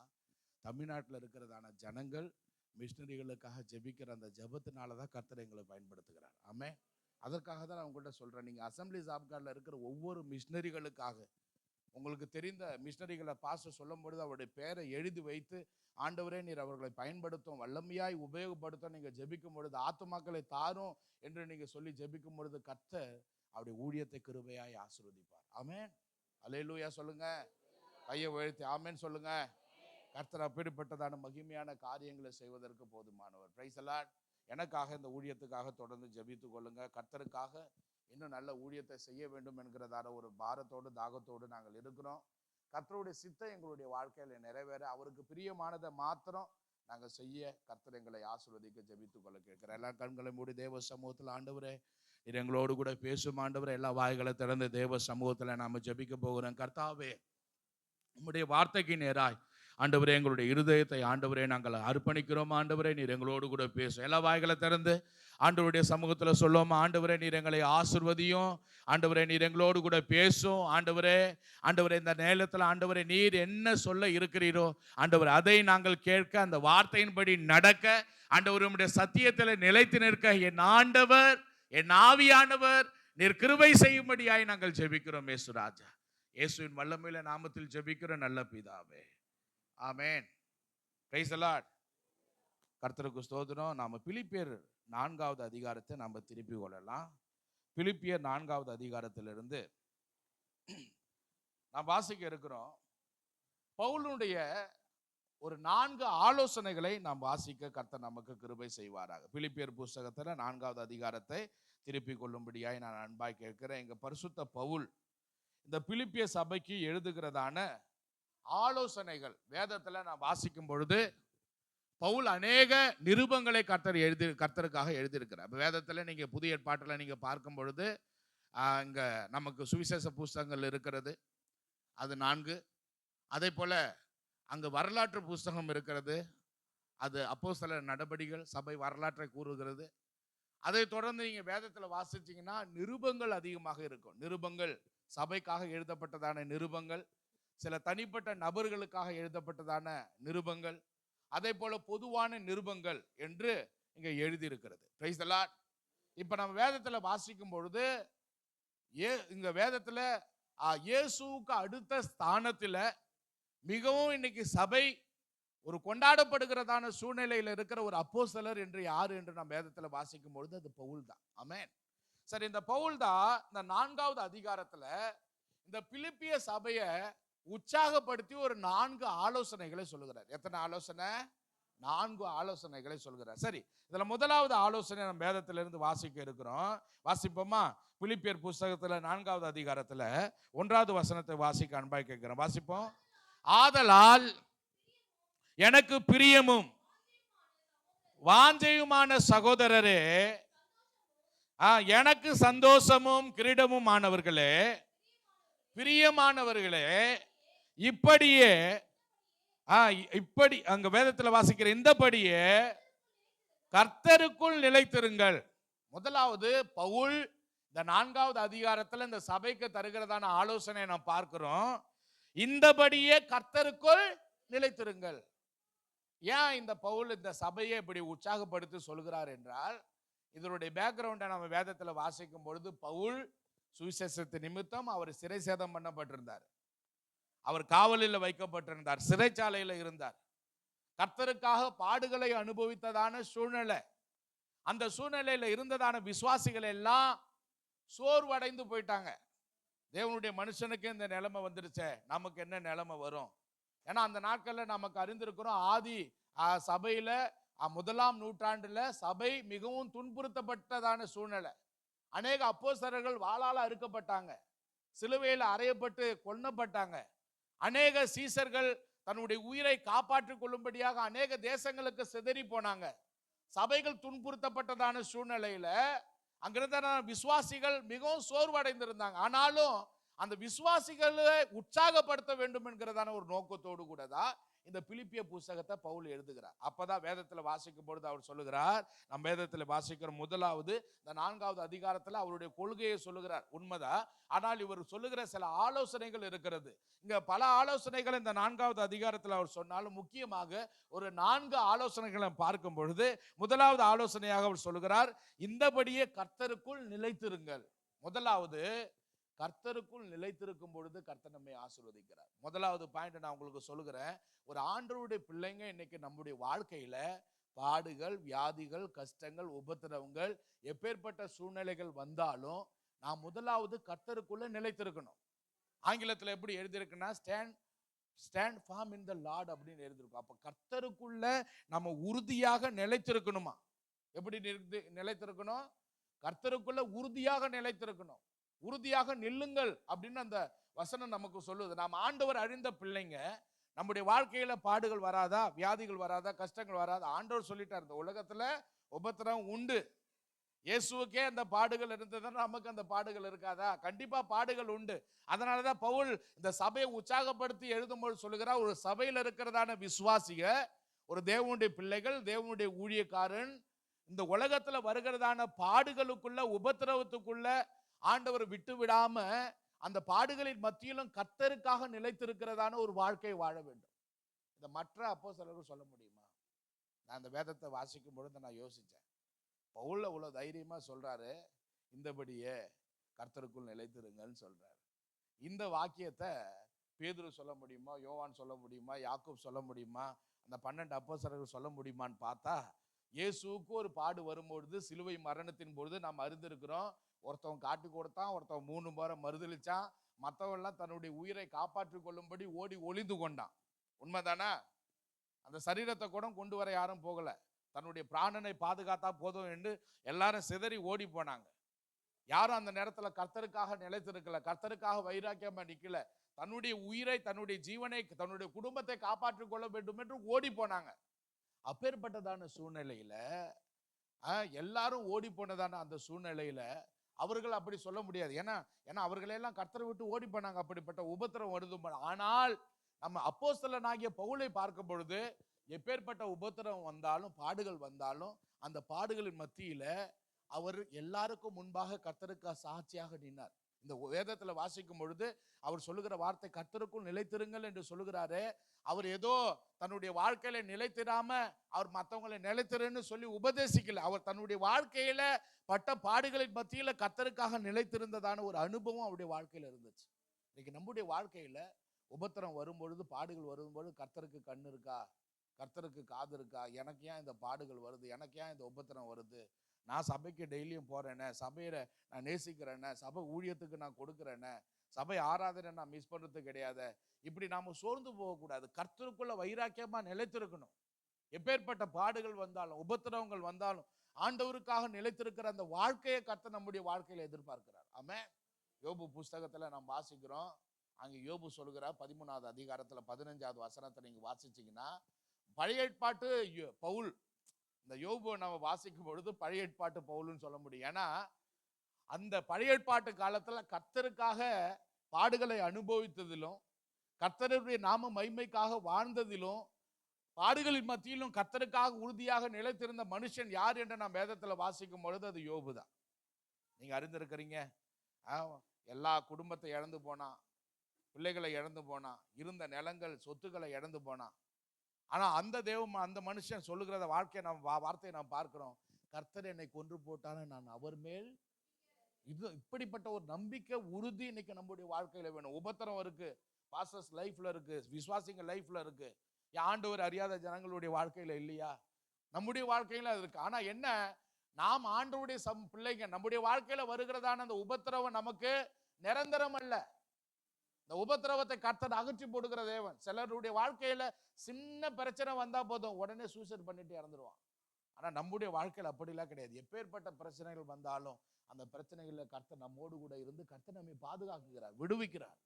Speaker 2: தமிழ்நாட்டில் இருக்கிறதான ஜனங்கள் மிஷினரிகளுக்காக ஜெபிக்கிற அந்த ஜெபத்தினால தான் கர்த்தர் எங்களை பயன்படுத்துகிறார். ஆமே. அதற்காக தான் நான் உங்கள்கிட்ட சொல்கிறேன், நீங்கள் அசம்பிளிஸ் ஆஃப் காட்ல இருக்கிற ஒவ்வொரு மிஷினரிகளுக்காக, உங்களுக்கு தெரிந்த மிஷினரிகளை பாஸ்டர் சொல்லும் பொழுது அவருடைய பேரை எழுதி வைத்து, ஆண்டவரே நீர் அவர்களை பயன்படுத்தும், வல்லமையாய் உபயோகப்படுத்தும் நீங்கள் ஜெபிக்கும் பொழுது, ஆத்துமாக்களை தாரும் என்று நீங்கள் சொல்லி ஜெபிக்கும் பொழுது கர்த்தர் அவருடைய ஊழியத்தை கிருபையாய் ஆசீர்வதிப்பார். ஆமென். அல்லேலூயா சொல்லுங்க. கையை உயர்த்தி ஆமென் சொல்லுங்க. கர்த்தர் அப்படிப்பட்டதான மகிமையான காரியங்களை செய்வதற்கு போதுமானவர். Praise the lord. எனக்காக இந்த ஊழியத்துக்காக தொடர்ந்து ஜெபித்து கொள்ளுங்க. கர்த்தருக்காக இன்னும் நல்ல ஊழியத்தை செய்ய வேண்டும் என்கிறதான ஒரு பாரத்தோடு தாகத்தோடு நாங்கள் இருக்கிறோம். கர்த்தருடைய சித்தம் எங்களுடைய வாழ்க்கையில் நிறைவேற, அவருக்கு பிரியமானதை மாத்திரம் நாங்கள் செய்ய கர்த்தர் எங்களை ஆசீர்வதிக்க ஜெபித்து கொள்ள கேட்கிறேன். எல்லா கண்களை மூடி தேவ சமூகத்தில், ஆண்டவரே நீர் எங்களோடு கூட பேசும் ஆண்டவரே, எல்லா வாய்களை திறந்து தேவ சமூகத்தில் நாம் ஜெபிக்க போகிறோம். கர்த்தாவே, உம்முடைய வார்த்தைக்கு நேராய் ஆண்டவரே எங்களுடைய இருதயத்தை ஆண்டவரே நாங்கள் அர்ப்பணிக்கிறோம். ஆண்டவரே நீர் எங்களோடு கூட பேசும். எல்லா வாய்களை திறந்து ஆண்டவருடைய சமூகத்தில் சொல்லுவோம். ஆண்டவரே நீர் எங்களை ஆசீர்வதியும். ஆண்டவரே நீர் எங்களோடு கூட பேசும். ஆண்டவரே இந்த நேரத்தில் ஆண்டவரே நீர் என்ன சொல்ல இருக்கிறீரோ ஆண்டவர் அதை நாங்கள் கேட்க, அந்த வார்த்தையின்படி நடக்க, ஆண்டவர் உம்முடைய சத்தியத்தில் நிலைத்து நிற்க என் ஆண்டவர், என் ஆவியானவர் நீர் கிருபை செய்யும்படியாய் நாங்கள் ஜெபிக்கிறோம். இயேசுராஜா, இயேசுவின் வல்லமையில நாமத்தில் ஜெபிக்கிற நல்ல பிதாவே, ஆமென். Price the Lord. கர்த்தருக்கு ஸ்தோத்திரம். நாம பிலிப்பியர் 4வது அதிகாரத்தை நாம திருப்பி கொள்ளலாம். பிலிப்பியர் 4வது அதிகாரத்திலிருந்து நாம் வாசிக்க இருக்கிறோம். பவுலுடைய ஒரு 4 ஆலோசனைகளை நாம் வாசிக்க கர்த்தர் நமக்கு கிருபை செய்வாராக. பிலிப்பியர் புஸ்தகத்தில் 4வது அதிகாரத்தை திருப்பி கொள்ளும்படியாய் நான் அன்பாய் கேட்கிறேன். எங்க பரிசுத்த பவுல் இந்த பிலிப்பிய சபைக்கு எழுதுகிறதான ஆலோசனைகள் வேதத்தில் நான் வாசிக்கும் பொழுது பவுல் அநேக நிருபங்களை கர்த்தருக்காக எழுதியிருக்கிறார். வேதத்தில் நீங்க புதிய ஏற்பாட்டில் நீங்க பார்க்கும் பொழுது இங்க நமக்கு சுவிசேஷ புஸ்தகங்கள் இருக்கிறது, அது 4. அதே போல அங்கு வரலாற்று புஸ்தகம் இருக்கிறது, அது அப்போஸ்தலர் நடபடிகள், சபை வரலாற்றை கூறுகிறது. அதை தொடர்ந்து நீங்க வேதத்தில் வாசிச்சீங்கன்னா நிருபங்கள் அதிகமாக இருக்கும். நிருபங்கள் சபைக்காக எழுதப்பட்டதான நிருபங்கள், சில தனிப்பட்ட நபர்களுக்காக எழுதப்பட்டதான நிருபங்கள், அதே போல பொதுவான நிருபங்கள் என்று இங்க எழுதியிருக்கிறது. Price the Lord. இப்ப நம்ம வேதத்துல வாசிக்கும் பொழுது இங்க வேதத்துல இயேசுவுக்கு அடுத்த ஸ்தானத்துல மிகவும் இன்னைக்கு சபை ஒரு கொண்டாடப்படுகிறதான சூழ்நிலையில் இருக்கிற ஒரு அப்போஸ்தலர் என்று யாரு என்று நம்ம வேதத்துல வாசிக்கும் பொழுது அது பவுல் தான். ஆமென். சரி, இந்த பவுல் தான் இந்த 4வது அதிகாரத்துல இந்த பிலிப்பிய சபையை உற்சாகப்படுத்தி ஒரு 4 ஆலோசனைகளை சொல்லுகிறார். எத்தனை ஆலோசனை? 4 ஆலோசனைகளை சொல்கிறார். சரி, இதுல முதலாவது ஆலோசனை நம்ம வேதத்திலிருந்து வாசிக்க இருக்கிறோம். வாசிப்போமா? பிலிப்பியர் புஸ்தகத்துல 4வது அதிகாரத்துல 1வது வசனத்தை வாசிக்க அன்பாய் கேட்கிறோம். வாசிப்போம். ஆதலால் எனக்கு பிரியமும் வாஞ்சையுமான சகோதரரே, எனக்கு சந்தோஷமும் கிரீடமும் ஆனவர்களே, பிரியமானவர்களே, இப்படியே இப்படி அங்க வேதத்தில் வாசிக்கிற இந்தபடியே கர்த்தருக்குள் நிலைத்திருங்கள். முதலாவது பவுல் இந்த 4வது அதிகாரத்தில் இந்த சபைக்கு தருகிறதான ஆலோசனை நாம் பார்க்கிறோம். இந்தபடியே கர்த்தருக்குள் நிலைத்திருங்கள். ஏன் இந்த பவுல் இந்த சபையை இப்படி உற்சாகப்படுத்தி சொல்கிறார் என்றால், இதனுடைய பேக்ரவுண்டை நம்ம வேதத்தில் வாசிக்கும் பொழுது பவுல் சுவிசேஷத்து நிமித்தம் அவர் சிறை சேதம் பண்ணப்பட்டிருந்தார், அவர் காவலில் வைக்கப்பட்டிருந்தார், சிறைச்சாலையில் இருந்தார், கர்த்தருக்காக பாடுகளை அனுபவித்ததான சூழ்நிலை. அந்த சூழ்நிலையில் இருந்ததான விசுவாசிகள் எல்லாம் சோர்வடைந்து போயிட்டாங்க. தேவனுடைய மனுஷனுக்கு இந்த நிலைமை வந்துருச்சே, நமக்கு என்ன நிலைமை வரும்? ஏன்னா அந்த நாட்களில் நமக்கு அறிந்திருக்கிறோம், ஆதி சபையில 1ஆம் நூற்றாண்டுல சபை மிகவும் துன்புறுத்தப்பட்டதான சூழ்நிலை. அநேக அப்போஸ்தலர்கள் வாளால் அறுக்கப்பட்டாங்க, சிலுவையில் அறையப்பட்டு கொல்லப்பட்டாங்க. அநேக சீசர்கள் தன்னுடைய உயிரை காப்பாற்றிக் கொள்ளும்படியாக அநேக தேசங்களுக்கு சிதறி போனாங்க. சபைகள் துன்புறுத்தப்பட்டதான சூழ்நிலையில அங்கிருந்த விசுவாசிகள் மிகவும் சோர்வடைந்திருந்தாங்க. ஆனாலும் அந்த விசுவாசிகளை உற்சாகப்படுத்த வேண்டும் என்கிறதான ஒரு நோக்கத்தோடு கூட தான் இந்த பிலிப்பிய புஸ்தகத்தை பவுல் எழுதுகிறார். அப்பதான் வேதத்துல வாசிக்கும் பொழுது அவர் சொல்லுகிறார், நம்ம வேதத்துல வாசிக்கிற முதலாவது இந்த 4வது அதிகாரத்துல அவருடைய கொள்கையை சொல்லுகிறார். உண்மைதான். ஆனால் இவர் சொல்லுகிற சில ஆலோசனைகள் இருக்கிறது. இங்க பல ஆலோசனைகள் இந்த 4வது அதிகாரத்தில் அவர் சொன்னாலும் முக்கியமாக ஒரு 4 ஆலோசனைகளை பார்க்கும் பொழுது முதலாவது ஆலோசனையாக அவர் சொல்லுகிறார், இந்தபடியே கர்த்தருக்குள் நிலைத்திருங்கள். முதலாவது, கர்த்தருக்குள் நிலைத்திருக்கும் பொழுது கர்த்தர் நம்மை ஆசீர்வதிக்கிறார். முதலாவது பாயிண்ட் நான் உங்களுக்கு சொல்லுகிறேன். ஒரு ஆண்டவருடைய பிள்ளைங்க இன்னைக்கு நம்முடைய வாழ்க்கையில பாடுகள், வியாதிகள், கஷ்டங்கள், உபத்திரவங்கள், எப்பேற்பட்ட சூழ்நிலைகள் வந்தாலும் நான் முதலாவது கர்த்தருக்குள்ள நிலைத்திருக்கணும். ஆங்கிலத்தில் எப்படி எழுதியிருக்குன்னா stand firm in the Lord அப்படின்னு எழுதியிருக்கும். அப்ப கர்த்தருக்குள்ள நம்ம உறுதியாக நிலைத்திருக்கணுமா? எப்படி நிலைத்திருக்கணும்? கர்த்தருக்குள்ள உறுதியாக நிலைத்திருக்கணும். உறுதியாக நில்லுங்கள் அப்படின்னு அந்த வசனம் நமக்கு சொல்லுது. நாம் ஆண்டவர் அறிந்த பிள்ளைங்க, நம்முடைய வாழ்க்கையில பாடுகள் வராதா, வியாதிகள் வராதா, கஷ்டங்கள் வராதா? ஆண்டவர் சொல்லிட்டார், இந்த உலகத்துல உபத்திரம் உண்டு. இயேசுவுக்கே அந்த பாடுகள் இருந்ததுன்னா நமக்கு அந்த பாடுகள் இருக்காதா? கண்டிப்பா பாடுகள் உண்டு. அதனாலதான் பவுல் இந்த சபையை உற்சாகப்படுத்தி எழுதும்போது சொல்லுகிறார், ஒரு சபையில் இருக்கிறதான விசுவாசிக, ஒரு தேவனுடைய பிள்ளைகள், தேவனுடைய ஊழியக்காரன் இந்த உலகத்துல வருகிறதான பாடுகளுக்குள்ள, உபத்திரவத்துக்குள்ள ஆண்டவர் விட்டு விடாம அந்த பாடுகளின் மத்தியிலும் கர்த்தருக்காக நிலைத்திருக்கிறதான ஒரு வாழ்க்கை வாழ வேண்டும். இந்த மற்ற அப்போஸ்தலர்கள் சொல்ல முடியுமா? நான் அந்த வேதத்தை வாசிக்கும் பொழுது நான் யோசிச்சேன், பவுல் அவ்வளவு தைரியமா சொல்றாரு, இந்தபடியே கர்த்தருக்குள் நிலைத்திருங்கன்னு சொல்றாரு. இந்த வாக்கியத்தை பேதுரு சொல்ல முடியுமா? யோவான் சொல்ல முடியுமா? யாக்கோப் சொல்ல முடியுமா? அந்த 12 அப்போஸ்தலர்கள் சொல்ல முடியுமான்னு பார்த்தா, இயேசுவுக்கு ஒரு பாடு வரும்பொழுது, சிலுவை மரணத்தின் பொழுது நாம் அறிந்திருக்கிறோம், ஒருத்தவன் காட்டி கொடுத்தான், ஒருத்தவன் 3 முறை மறுதளிச்சான், மற்றவன் எல்லாம் தன்னுடைய உயிரை காப்பாற்றிக் கொள்ளும்படி ஓடி ஒளிந்து கொண்டான். உண்மைதானா? அந்த சரீரத்தை கூட கொண்டு வர யாரும் போகல. தன்னுடைய பிராணனை பாதுகாத்தா போதும் என்று எல்லாரும் சிதறி ஓடி போனாங்க. யாரும் அந்த நேரத்துல கர்த்தருக்காக நிலைத்திருக்கல, கர்த்தருக்காக வைராக்கியமா நிக்கல. தன்னுடைய உயிரை, தன்னுடைய ஜீவனை, தன்னுடைய குடும்பத்தை காப்பாற்றிக் கொள்ள வேண்டும் என்று ஓடி போனாங்க. அப்பேற்பட்டதான சூழ்நிலையில எல்லாரும் ஓடி போனதான அந்த சூழ்நிலையில அவர்கள் அப்படி சொல்ல முடியாது. ஏன்னா அவர்களெல்லாம் கர்த்தரை விட்டு ஓடி போனாங்க, அப்படிப்பட்ட உபத்திரம் வருது. ஆனால் நம்ம அப்போஸ்தலனாகிய பவுலை பார்க்கும் பொழுது எப்பேற்பட்ட உபத்திரம் வந்தாலும், பாடுகள் வந்தாலும், அந்த பாடுகளின் மத்தியில அவர் எல்லாருக்கும் முன்பாக கர்த்தருக்கு சாட்சியாக நின்னார். இந்த வேதத்துல வாசிக்கும் பொழுது அவர் சொல்லுகிற வார்த்தை, கர்த்தருக்குள் நிலைத்திருங்கள் என்று சொல்லுகிறாரு. அவர் ஏதோ தன்னுடைய வாழ்க்கையில நிலைத்திராம அவர் மற்றவங்களை நிலைத்திருன்னு சொல்லி உபதேசிக்கல. அவர் தன்னுடைய வாழ்க்கையில பட்ட பாடுகளின் மத்தியில கர்த்தருக்காக நிலைத்திருந்ததான ஒரு அனுபவம் அவருடைய வாழ்க்கையில இருந்துச்சு. இன்னைக்கு நம்முடைய வாழ்க்கையில உபத்திரம் வரும்பொழுது, பாடுகள் வரும்பொழுது, கர்த்தருக்கு கண் இருக்கா, கர்த்தருக்கு காது இருக்கா? எனக்கு ஏன் இந்த பாடுகள் வருது, எனக்கு ஏன் இந்த உபத்திரம் வருது, நான் சபைக்கு டெய்லியும் போறேனே, சபையில நான் நேசிக்கிறேனே, சபை ஊழியத்துக்கு நான் கொடுக்குறேனே, சபை ஆராதனை நான் மிஸ் பண்றது கிடையாது, இப்படி நாம சோர்ந்து போகக்கூடாது. கர்த்தருக்குள்ள வைராக்கியமா நிலைத்திருக்கணும். எப்பேற்பட்ட பாடுகள் வந்தாலும், உபத்திரவங்கள் வந்தாலும், ஆண்டவருக்காக நிலைத்திருக்கிற அந்த வாழ்க்கையை கர்த்தர் நம்முடைய வாழ்க்கையில எதிர்பார்க்கிறார். ஆமென். யோபு புஸ்தகத்துல நாம் வாசிக்கிறோம். அங்க யோபு சொல்லுகிறார் 13வது அதிகாரத்துல 15வது வசனத்தை நீங்க வாசிச்சீங்கன்னா, பழைய ஏற்பாட்டு பவுல், இந்த யோபு நம்ம வாசிக்கும் பொழுது பழைய ஏற்பாட்டு பவுல்னு சொல்ல முடியும். ஏன்னா அந்த பழைய ஏற்பாட்டு காலத்துல கர்த்தருக்காக பாடுகளை அனுபவித்ததிலும், கர்த்தருடைய நாம மகிமைக்காக வாழ்ந்ததிலும், பாடுகளின் மத்தியிலும் கர்த்தருக்காக உறுதியாக நிலைத்திருந்த மனுஷன் யார் என்று நாம் வேதத்துல வாசிக்கும் பொழுது அது யோபு தான். நீங்க அறிந்திருக்கிறீங்க, எல்லா குடும்பத்தை இழந்து போனா, பிள்ளைகளை இழந்து போனா, இருந்த நிலங்கள் சொத்துக்களை இழந்து போனா, ஆனா அந்த மனுஷன் சொல்லுகிற வார்த்தையை நாம் பார்க்கிறோம், கர்த்தர் என்னை கொன்று போட்டாலும் நான் அவர் மேல். இப்படிப்பட்ட ஒரு நம்பிக்கை, உறுதி இன்னைக்கு நம்முடைய வாழ்க்கையில வேணும். உபத்திரம் இருக்கு, பாஸ்டர்ஸ் லைஃப்ல இருக்கு, விசுவாசிங்க லைஃப்ல இருக்கு, ஆண்டவர் அறியாத ஜனங்களுடைய வாழ்க்கையில இல்லையா? நம்முடைய வாழ்க்கையில இருக்கு. ஆனா என்ன, நாம் ஆண்டவருடைய பிள்ளைங்க, நம்முடைய வாழ்க்கையில வருகிறதான அந்த உபத்திரவம் நமக்கு நிரந்தரம் அல்ல. இந்த உபத்திரவத்தை கர்த்தர் அகற்றி போடுகிற தேவன். சிலருடைய வாழ்க்கையில சின்ன பிரச்சனை வந்தா போதும் உடனே சூசைட் பண்ணிட்டு இறந்துருவான். ஆனா நம்முடைய வாழ்க்கையில அப்படிலாம் கிடையாது. எப்பேற்பட்ட பிரச்சனைகள் வந்தாலும் அந்த பிரச்சனைகள்ல கர்த்தர் நம்மோடு கூட இருந்து கர்த்தர் நம்மை பாதுகாக்கிறார், விடுவிக்கிறார்.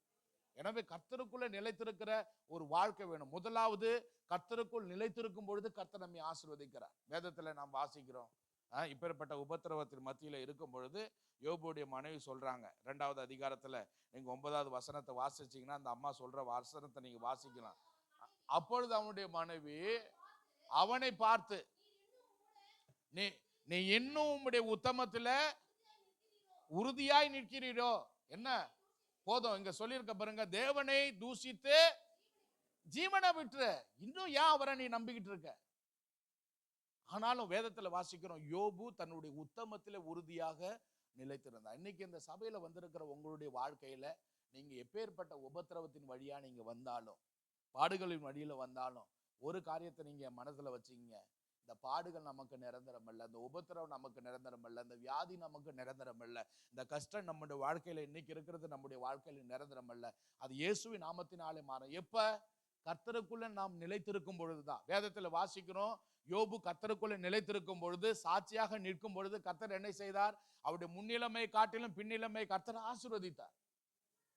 Speaker 2: எனவே கர்த்தருக்குள்ள நிலைத்திருக்கிற ஒரு வாழ்க்கை வேணும். முதலாவது, கர்த்தருக்குள் நிலைத்திருக்கும் பொழுது கர்த்தர் நம்மை ஆசீர்வதிக்கிறார். வேதத்துல நாம் வாசிக்கிறோம், இப்பேற்பட்ட உபத்திரவத்தின் மத்தியில இருக்கும் பொழுது யோபுடைய மனைவி சொல்றாங்க. 2வது அதிகாரத்துல நீங்க 9வது வசனத்தை வாசிச்சீங்கன்னா அந்த அம்மா சொல்ற வசனத்தை நீங்க வாசிக்கலாம். அப்பொழுது அவனுடைய மனைவி அவனை பார்த்து, நீ நீ இன்னும் உம்முடைய உத்தமத்துல உறுதியாய் நிற்கிறீரோ? என்ன போதும், இங்க சொல்லியிருக்க பாருங்க, தேவனை தூஷித்து ஜீவனை விட்டுற, இன்னும் ஏன் அவரை நீ நம்பிக்கிட்டு இருக்க? ஆனாலும் வேதத்துல வாசிக்கிறோம், யோபு தன்னுடைய உத்தமத்துல உறுதியாக நிலைத்திருந்தார். இன்னைக்கு இந்த சபையில வந்திருக்கிற உங்களுடைய வாழ்க்கையில நீங்க எப்பேற்பட்ட உபத்திரவத்தின் வழியா நீங்க வந்தாலும், பாடுகளின் வழியில வந்தாலும், ஒரு காரியத்தை நீங்க மனசுல வச்சுக்கீங்க, இந்த பாடுகள் நமக்கு நிரந்தரம் அல்ல, இந்த உபத்திரவம் நமக்கு நிரந்தரம் அல்ல, இந்த வியாதி நமக்கு நிரந்தரம் அல்ல, இந்த கஷ்டம் நம்முடைய வாழ்க்கையில இன்னைக்கு இருக்கிறது நம்முடைய வாழ்க்கையில நிரந்தரம் அல்ல. அது இயேசுவின் நாமத்தினாலே மாறும். எப்ப? கர்த்தருக்குள்ள நாம் நிலைத்திருக்கும் பொழுதுதான். வேதத்துல வாசிக்கிறோம், யோபு கர்த்தருக்குள்ள நிலைத்திருக்கும் பொழுது, சாட்சியாக நிற்கும் பொழுது கர்த்தர் என்ன செய்தார்? அவருடைய முன்னிலைமை காட்டிலும் பின்னிலைமை கர்த்தர் ஆசீர்வதித்தார்.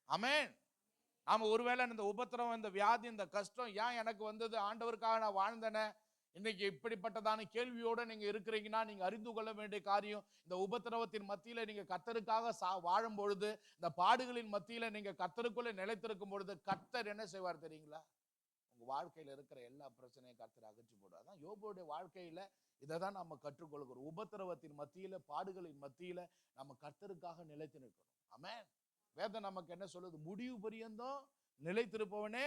Speaker 2: ஆமென். நாம ஒருவேளை இந்த உபத்திரவம், இந்த வியாதி, இந்த கஷ்டம் ஏன் எனக்கு வந்தது, ஆண்டவருக்காக நான் வாழ்ந்தேனே, இன்னைக்கு இப்படிப்பட்டதான கேள்வியோட நீங்க இருக்கிறீங்கன்னா, நீங்க அறிந்து கொள்ள வேண்டிய காரியம், இந்த உபத்திரவத்தின் மத்தியில நீங்க கர்த்தருக்காக வாழும் பொழுது, இந்த பாடுகளின் மத்தியில நீங்க கர்த்தருக்குள்ள நிலைத்திருக்கும் பொழுது கர்த்தர் என்ன செய்வார் தெரியுங்களா? உங்க வாழ்க்கையில இருக்கிற எல்லா பிரச்சனையும் கர்த்தர் அகற்றி போடுவார். அதான் யோபுடைய வாழ்க்கையில இதை தான் நம்ம கற்றுக்கொள்கிறோம். உபத்திரவத்தின் மத்தியில, பாடுகளின் மத்தியில நம்ம கர்த்தருக்காக நிலைத்து நிற்கிறோம். ஆமென். வேதம் நமக்கு என்ன சொல்லுது? முடிவு பரியந்தம் நிலைத்திருப்பவனே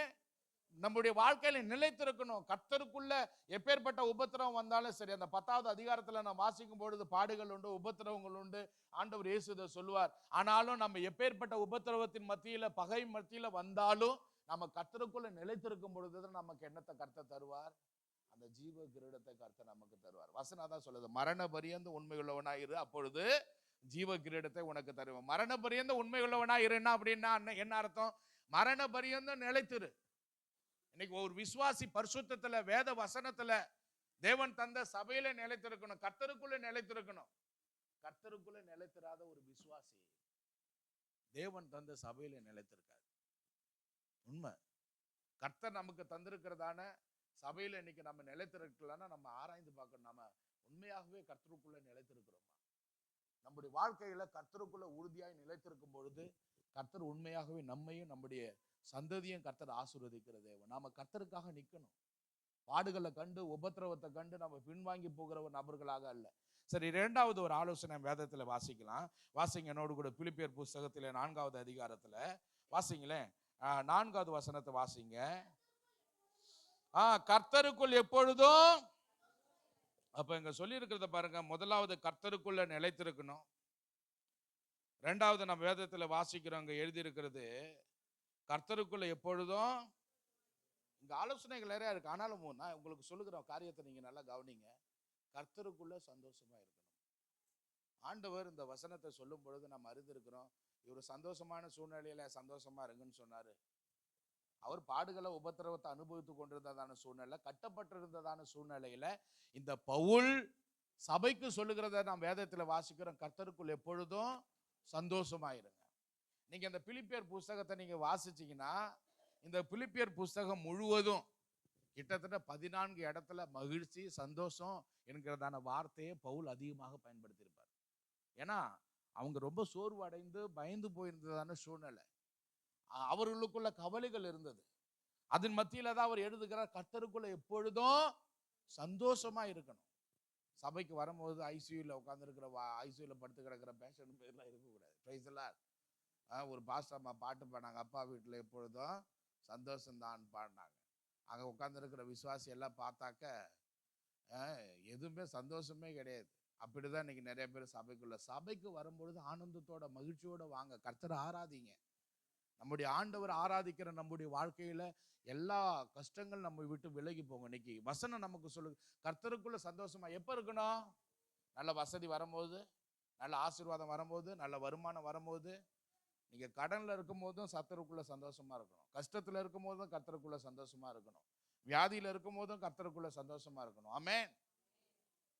Speaker 2: நம்முடைய வாழ்க்கையில நிலைத்திருக்கணும். கர்த்தருக்குள்ள எப்பேற்பட்ட உபத்திரவம் வந்தாலும் சரி, அந்த 10வது அதிகாரத்துல நான் வாசிக்கும் பொழுது பாடுகள் உண்டு, உபத்திரவங்கள் உண்டு, ஆண்டவர் இயேசு சொல்லுவார். ஆனாலும் நம்ம எப்பேற்பட்ட உபத்திரவத்தின் மத்தியில, பகை மத்தியில வந்தாலும் நம்ம கர்த்தருக்குள்ள நிலைத்திருக்கும் பொழுதுதான் நமக்கு என்னத்தை கர்த்தர் தருவார்? அந்த ஜீவ கிரீடத்தை கர்த்தர் நமக்கு தருவார். வசனம் தான் சொல்லுது, மரண பரியந்த உண்மையுள்ளவனாயிரு, அப்பொழுது ஜீவ கிரீடத்தை உனக்கு தருவார். மரண பரியந்த உண்மையுள்ளவனாயிருன்னா அப்படின்னா என்ன அர்த்தம்? மரண பரியந்த நிலைத்திரு. இன்னைக்கு ஒரு விசுவாசி பரிசுத்தத்துல, வேத வசனத்துல, தேவன் தந்த சபையில நிலைத்திருக்கணும், கர்த்தருக்குள்ள நிலைத்திருக்கணும். கர்த்தருக்குள்ள நிலைத்திராத ஒரு விசுவாசி தேவன் தந்த சபையில நிலைத்திருக்காது. உண்மை. கர்த்தர் நமக்கு தந்திருக்கிறதான சபையில இன்னைக்கு நம்ம நிலைத்திருக்கலன்னா நம்ம ஆராய்ந்து பார்க்கணும், நம்ம உண்மையாகவே கர்த்தருக்குள்ள நிலைத்திருக்கிறோமா? நம்முடைய வாழ்க்கையில கர்த்தருக்குள்ள உறுதியாய் நிலைத்திருக்கும் பொழுது கர்த்தர் உண்மையாகவே நம்மையும் நம்முடைய சந்ததியும் கர்த்தர் ஆசீர்வதிக்கிற தேவன். நாம கர்த்தருக்காக நிற்கணும். பாடுகளை கண்டு, உபத்திரவத்தை கண்டு நம்ம பின்வாங்கி போகிற நபர்களாக அல்ல. சரி, 2வது ஒரு ஆலோசனை வேதத்துல வாசிக்கலாம். வாசிங்க என்னோடு கூட. பிலிப்பியர் புஸ்தகத்திலே 4வது அதிகாரத்துல வாசிங்களேன். 4வது வசனத்தை வாசிங்க. கர்த்தருக்குள் எப்பொழுதும். அப்ப இங்க சொல்லி இருக்கிறத பாருங்க. முதலாவது கர்த்தருக்குள்ள நிலைத்திருக்கணும். 2வது நம்ம வேதத்துல வாசிக்கிறோம், அங்க எழுதி இருக்கிறது கர்த்தருக்குள்ள எப்பொழுதும். இங்க ஆலோசனைகள் நிறைய இருக்கு, ஆனாலும் நான் உங்களுக்கு சொல்லுகிற காரியத்தை நீங்க நல்லா கவனிங்க. கர்த்தருக்குள்ள சந்தோஷமா இருக்கணும். ஆண்டவர் இந்த வசனத்தை சொல்லும் பொழுது நம்ம அறிந்திருக்கிறோம், இவர் சந்தோஷமான சூழ்நிலையில சந்தோஷமா இருங்கன்னு சொன்னாரு. அவர் பாடுகளை, உபத்திரவத்தை அனுபவித்து கொண்டிருந்ததான சூழ்நிலை, கட்டப்பட்டிருந்ததான சூழ்நிலையில இந்த பவுல் சபைக்கு சொல்லுகிறத நாம் வேதத்துல வாசிக்கிறோம், கர்த்தருக்குள் எப்பொழுதும் சந்தோஷமாயிருங்க. நீங்க இந்த பிலிப்பியர் புஸ்தகத்தை நீங்க வாசிச்சீங்கன்னா, இந்த பிலிப்பியர் புஸ்தகம் முழுவதும் கிட்டத்தட்ட 14 இடத்துல மகிழ்ச்சி, சந்தோஷம் என்கிறதான வார்த்தையை பவுல் அதிகமாக பயன்படுத்தியிருப்பார். ஏன்னா அவங்க ரொம்ப சோர்வு அடைந்து பயந்து போயிருந்ததான சூழ்நிலை, அவர்களுக்குள்ள கவலைகள் இருந்தது. அதன் மத்தியில தான் அவர் எழுதுகிறார், கர்த்தருக்குள்ள எப்பொழுதும் சந்தோஷமா இருக்கணும். சபைக்கு வரும்போது ஐசியூல உட்காந்துருக்கிற, ஐசியூல படுத்து கிடக்கிற பேஷண்ட் பேர்லாம் இருக்கக்கூடாது. Price the Lord. ஒரு பாஸ்டம்மா பாட்டு பாடினாங்க, அப்பா வீட்டில் எப்பொழுதும் சந்தோஷம்தான் பாடினாங்க. அங்கே உட்காந்துருக்கிற விசுவாசி எல்லாம் பார்த்தாக்க எதுவுமே சந்தோஷமே கிடையாது. அப்படிதான் இன்னைக்கு நிறைய பேர் சபைக்கு வரும்பொழுது ஆனந்தத்தோட, மகிழ்ச்சியோட வாங்க, கர்த்தரை ஆராதிங்க. நம்முடைய ஆண்டவர் ஆராதிக்கிற நம்முடைய வாழ்க்கையில எல்லா கஷ்டங்கள் நம்ம விட்டு விலகி போங்க. இன்னைக்கு வசனம் நமக்கு சொல்லு, கர்த்தருக்குள்ள சந்தோஷமா எப்ப இருக்கணும்? நல்ல வசதி வரும்போது, நல்ல ஆசீர்வாதம் வரும்போது, நல்ல வருமானம் வரும்போது, நீங்க கடன்ல இருக்கும் போதும் கர்த்தருக்குள்ள சந்தோஷமா இருக்கணும். கஷ்டத்துல இருக்கும் போதும் கர்த்தருக்குள்ள சந்தோஷமா இருக்கணும். வியாதியில இருக்கும் போதும் கர்த்தருக்குள்ள சந்தோஷமா இருக்கணும். ஆமென்.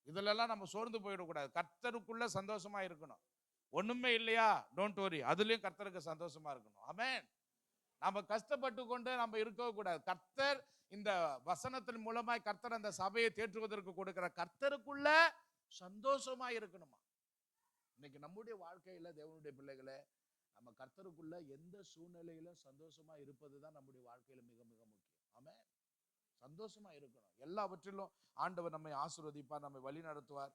Speaker 2: இதுலெல்லாம் நம்ம சோர்ந்து போயிடக்கூடாது. கர்த்தருக்குள்ள சந்தோஷமா இருக்கணும். ஒண்ணுமே இல்லையா, டோன்ட் வரி, அதுலயும் கர்த்தருக்கு சந்தோஷமா இருக்கணும். ஆமென். நம்ம கஷ்டப்பட்டு கொண்டு நம்ம இருக்கவே கூடாது. கர்த்தர் இந்த வசனத்தின் மூலமாய் கர்த்தர் அந்த சபையை தேற்றுவதற்கு கொடுக்கிற, கர்த்தருக்குள்ள சந்தோஷமா இருக்கணுமா. இன்னைக்கு நம்முடைய வாழ்க்கையில தேவனுடைய பிள்ளைகளே, நம்ம கர்த்தருக்குள்ள எந்த சூழ்நிலையிலும் சந்தோஷமா இருப்பதுதான் நம்முடைய வாழ்க்கையில மிக மிக முக்கியம். ஆமென். சந்தோஷமா இருக்கணும். எல்லாவற்றிலும் ஆண்டவர் நம்மை ஆசீர்வதிப்பார், நம்மை வழி நடத்துவார்.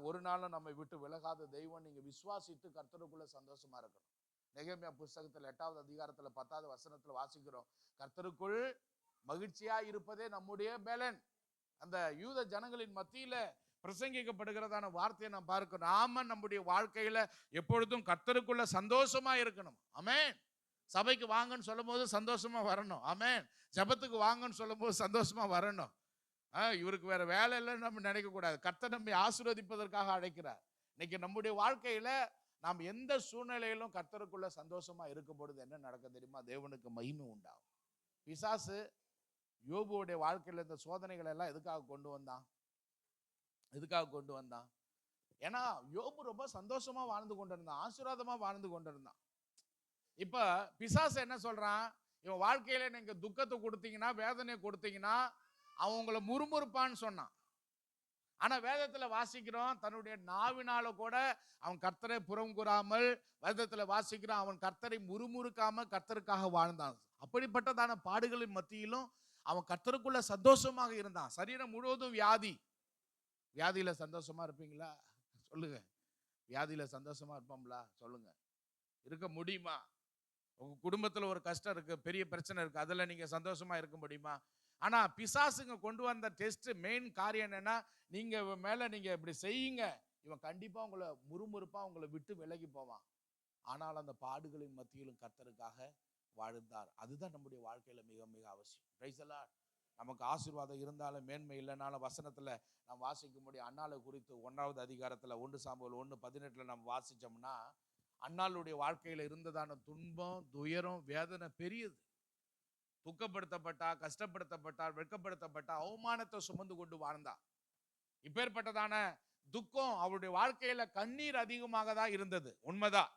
Speaker 2: ஒரு நாளும் நம்மை விட்டு விலகாத தெய்வம். நீங்க விசுவாசித்து கர்த்தருக்குள்ள சந்தோஷமா இருக்கணும். நெகேமியா புஸ்தகத்துல 8வது அதிகாரத்துல 10வது வசனத்துல வாசிக்கிறோம், கர்த்தருக்குள் மகிழ்ச்சியா இருப்பதே நம்முடைய பலன். அந்த யூத ஜனங்களின் மத்தியில பிரசங்கிக்கப்படுகிறதான வார்த்தையை நாம் பார்க்கிறோம். நாம நம்முடைய வாழ்க்கையில எப்பொழுதும் கர்த்தருக்குள்ள சந்தோஷமா இருக்கணும். ஆமென். சபைக்கு வாங்கன்னு சொல்லும் போது சந்தோஷமா வரணும். ஆமென். ஜெபத்துக்கு வாங்கன்னு சொல்லும் போது சந்தோஷமா வரணும். இவருக்கு வேற வேலை இல்லைன்னு நம்ம நினைக்க கூடாது. கர்த்தர் நம்மை ஆசீர்வதிப்பதற்காக அழைக்கிறார். இன்னைக்கு நம்முடைய வாழ்க்கையில நாம் எந்த சூழ்நிலையிலும் கர்த்தருக்குள்ள சந்தோஷமா இருக்கும் பொழுது என்ன நடக்க தெரியுமா? தேவனுக்கு மகிமை உண்டாகும். பிசாசு யோபுடைய வாழ்க்கையில இந்த சோதனைகள் எல்லாம் எதுக்காக கொண்டு வந்தான்? ஏன்னா யோபு ரொம்ப சந்தோஷமா வாழ்ந்து கொண்டிருந்தான், ஆசீர்வாதமா வாழ்ந்து கொண்டிருந்தான். இப்ப பிசாசு என்ன சொல்றான்? இவன் வாழ்க்கையில நீங்க துக்கத்தை கொடுத்தீங்கன்னா, வேதனை கொடுத்தீங்கன்னா அவன் உங்களை முறுமுறுப்பான்னு சொன்னான். ஆனா வேதத்துல வாசிக்கிறோம், தன்னுடைய நாவினால கூட அவன் கர்த்தரை புறம் கூறாமல், வேதத்துல வாசிக்கிறான், அவன் கர்த்தரை முறுமுறுக்காம கர்த்தருக்காக வாழ்ந்தான். அப்படிப்பட்டதான பாடுகளின் மத்தியிலும் அவன் கர்த்தருக்குள்ள சந்தோஷமாக இருந்தான். சரீரம் முழுவதும் வியாதியில சந்தோஷமா இருப்பீங்களா? சொல்லுங்க. வியாதியில சந்தோஷமா இருப்போம்ல? சொல்லுங்க. இருக்க முடியுமா? உங்க குடும்பத்துல ஒரு கஷ்டம் இருக்கு, பெரிய பிரச்சனை இருக்கு, அதுல நீங்க சந்தோஷமா இருக்க முடியுமா? ஆனா பிசாசுங்க கொண்டு வந்த டெஸ்ட் மெயின் காரியம் என்னன்னா, நீங்க மேல நீங்க இப்படி செய்யுங்க, இவன் கண்டிப்பா உங்களை முறுமுறுப்பா உங்களை விட்டு விலகி போவான். ஆனால் அந்த பாடுகளின் மத்தியிலும் கர்த்தருக்காக வாழ்ந்தார். அதுதான் நம்முடைய வாழ்க்கையில மிக மிக அவசியம். Price the Lord. நமக்கு ஆசீர்வாதம் இருந்தாலும் மேன்மை இல்லைனாலும் வசனத்துல நாம் வாசிக்க முடியும். அன்னாளை குறித்து 1வது அதிகாரத்துல 1 சாமுவேல் 1:18 நம்ம வாசிச்சோம்னா, அன்னாளுடைய வாழ்க்கையில இருந்ததான துன்பம், துயரம், வேதனை பெரியது. துக்கப்படுத்தப்பட்டா, கஷ்டப்படுத்தப்பட்டா, வெட்கப்படுத்தப்பட்டா, அவமானத்தை சுமந்து கொண்டு வாழ்ந்தா. இப்பேற்பட்டதான துக்கம் அவருடைய வாழ்க்கையில கண்ணீர் அதிகமாக தான் இருந்தது, உண்மைதான்.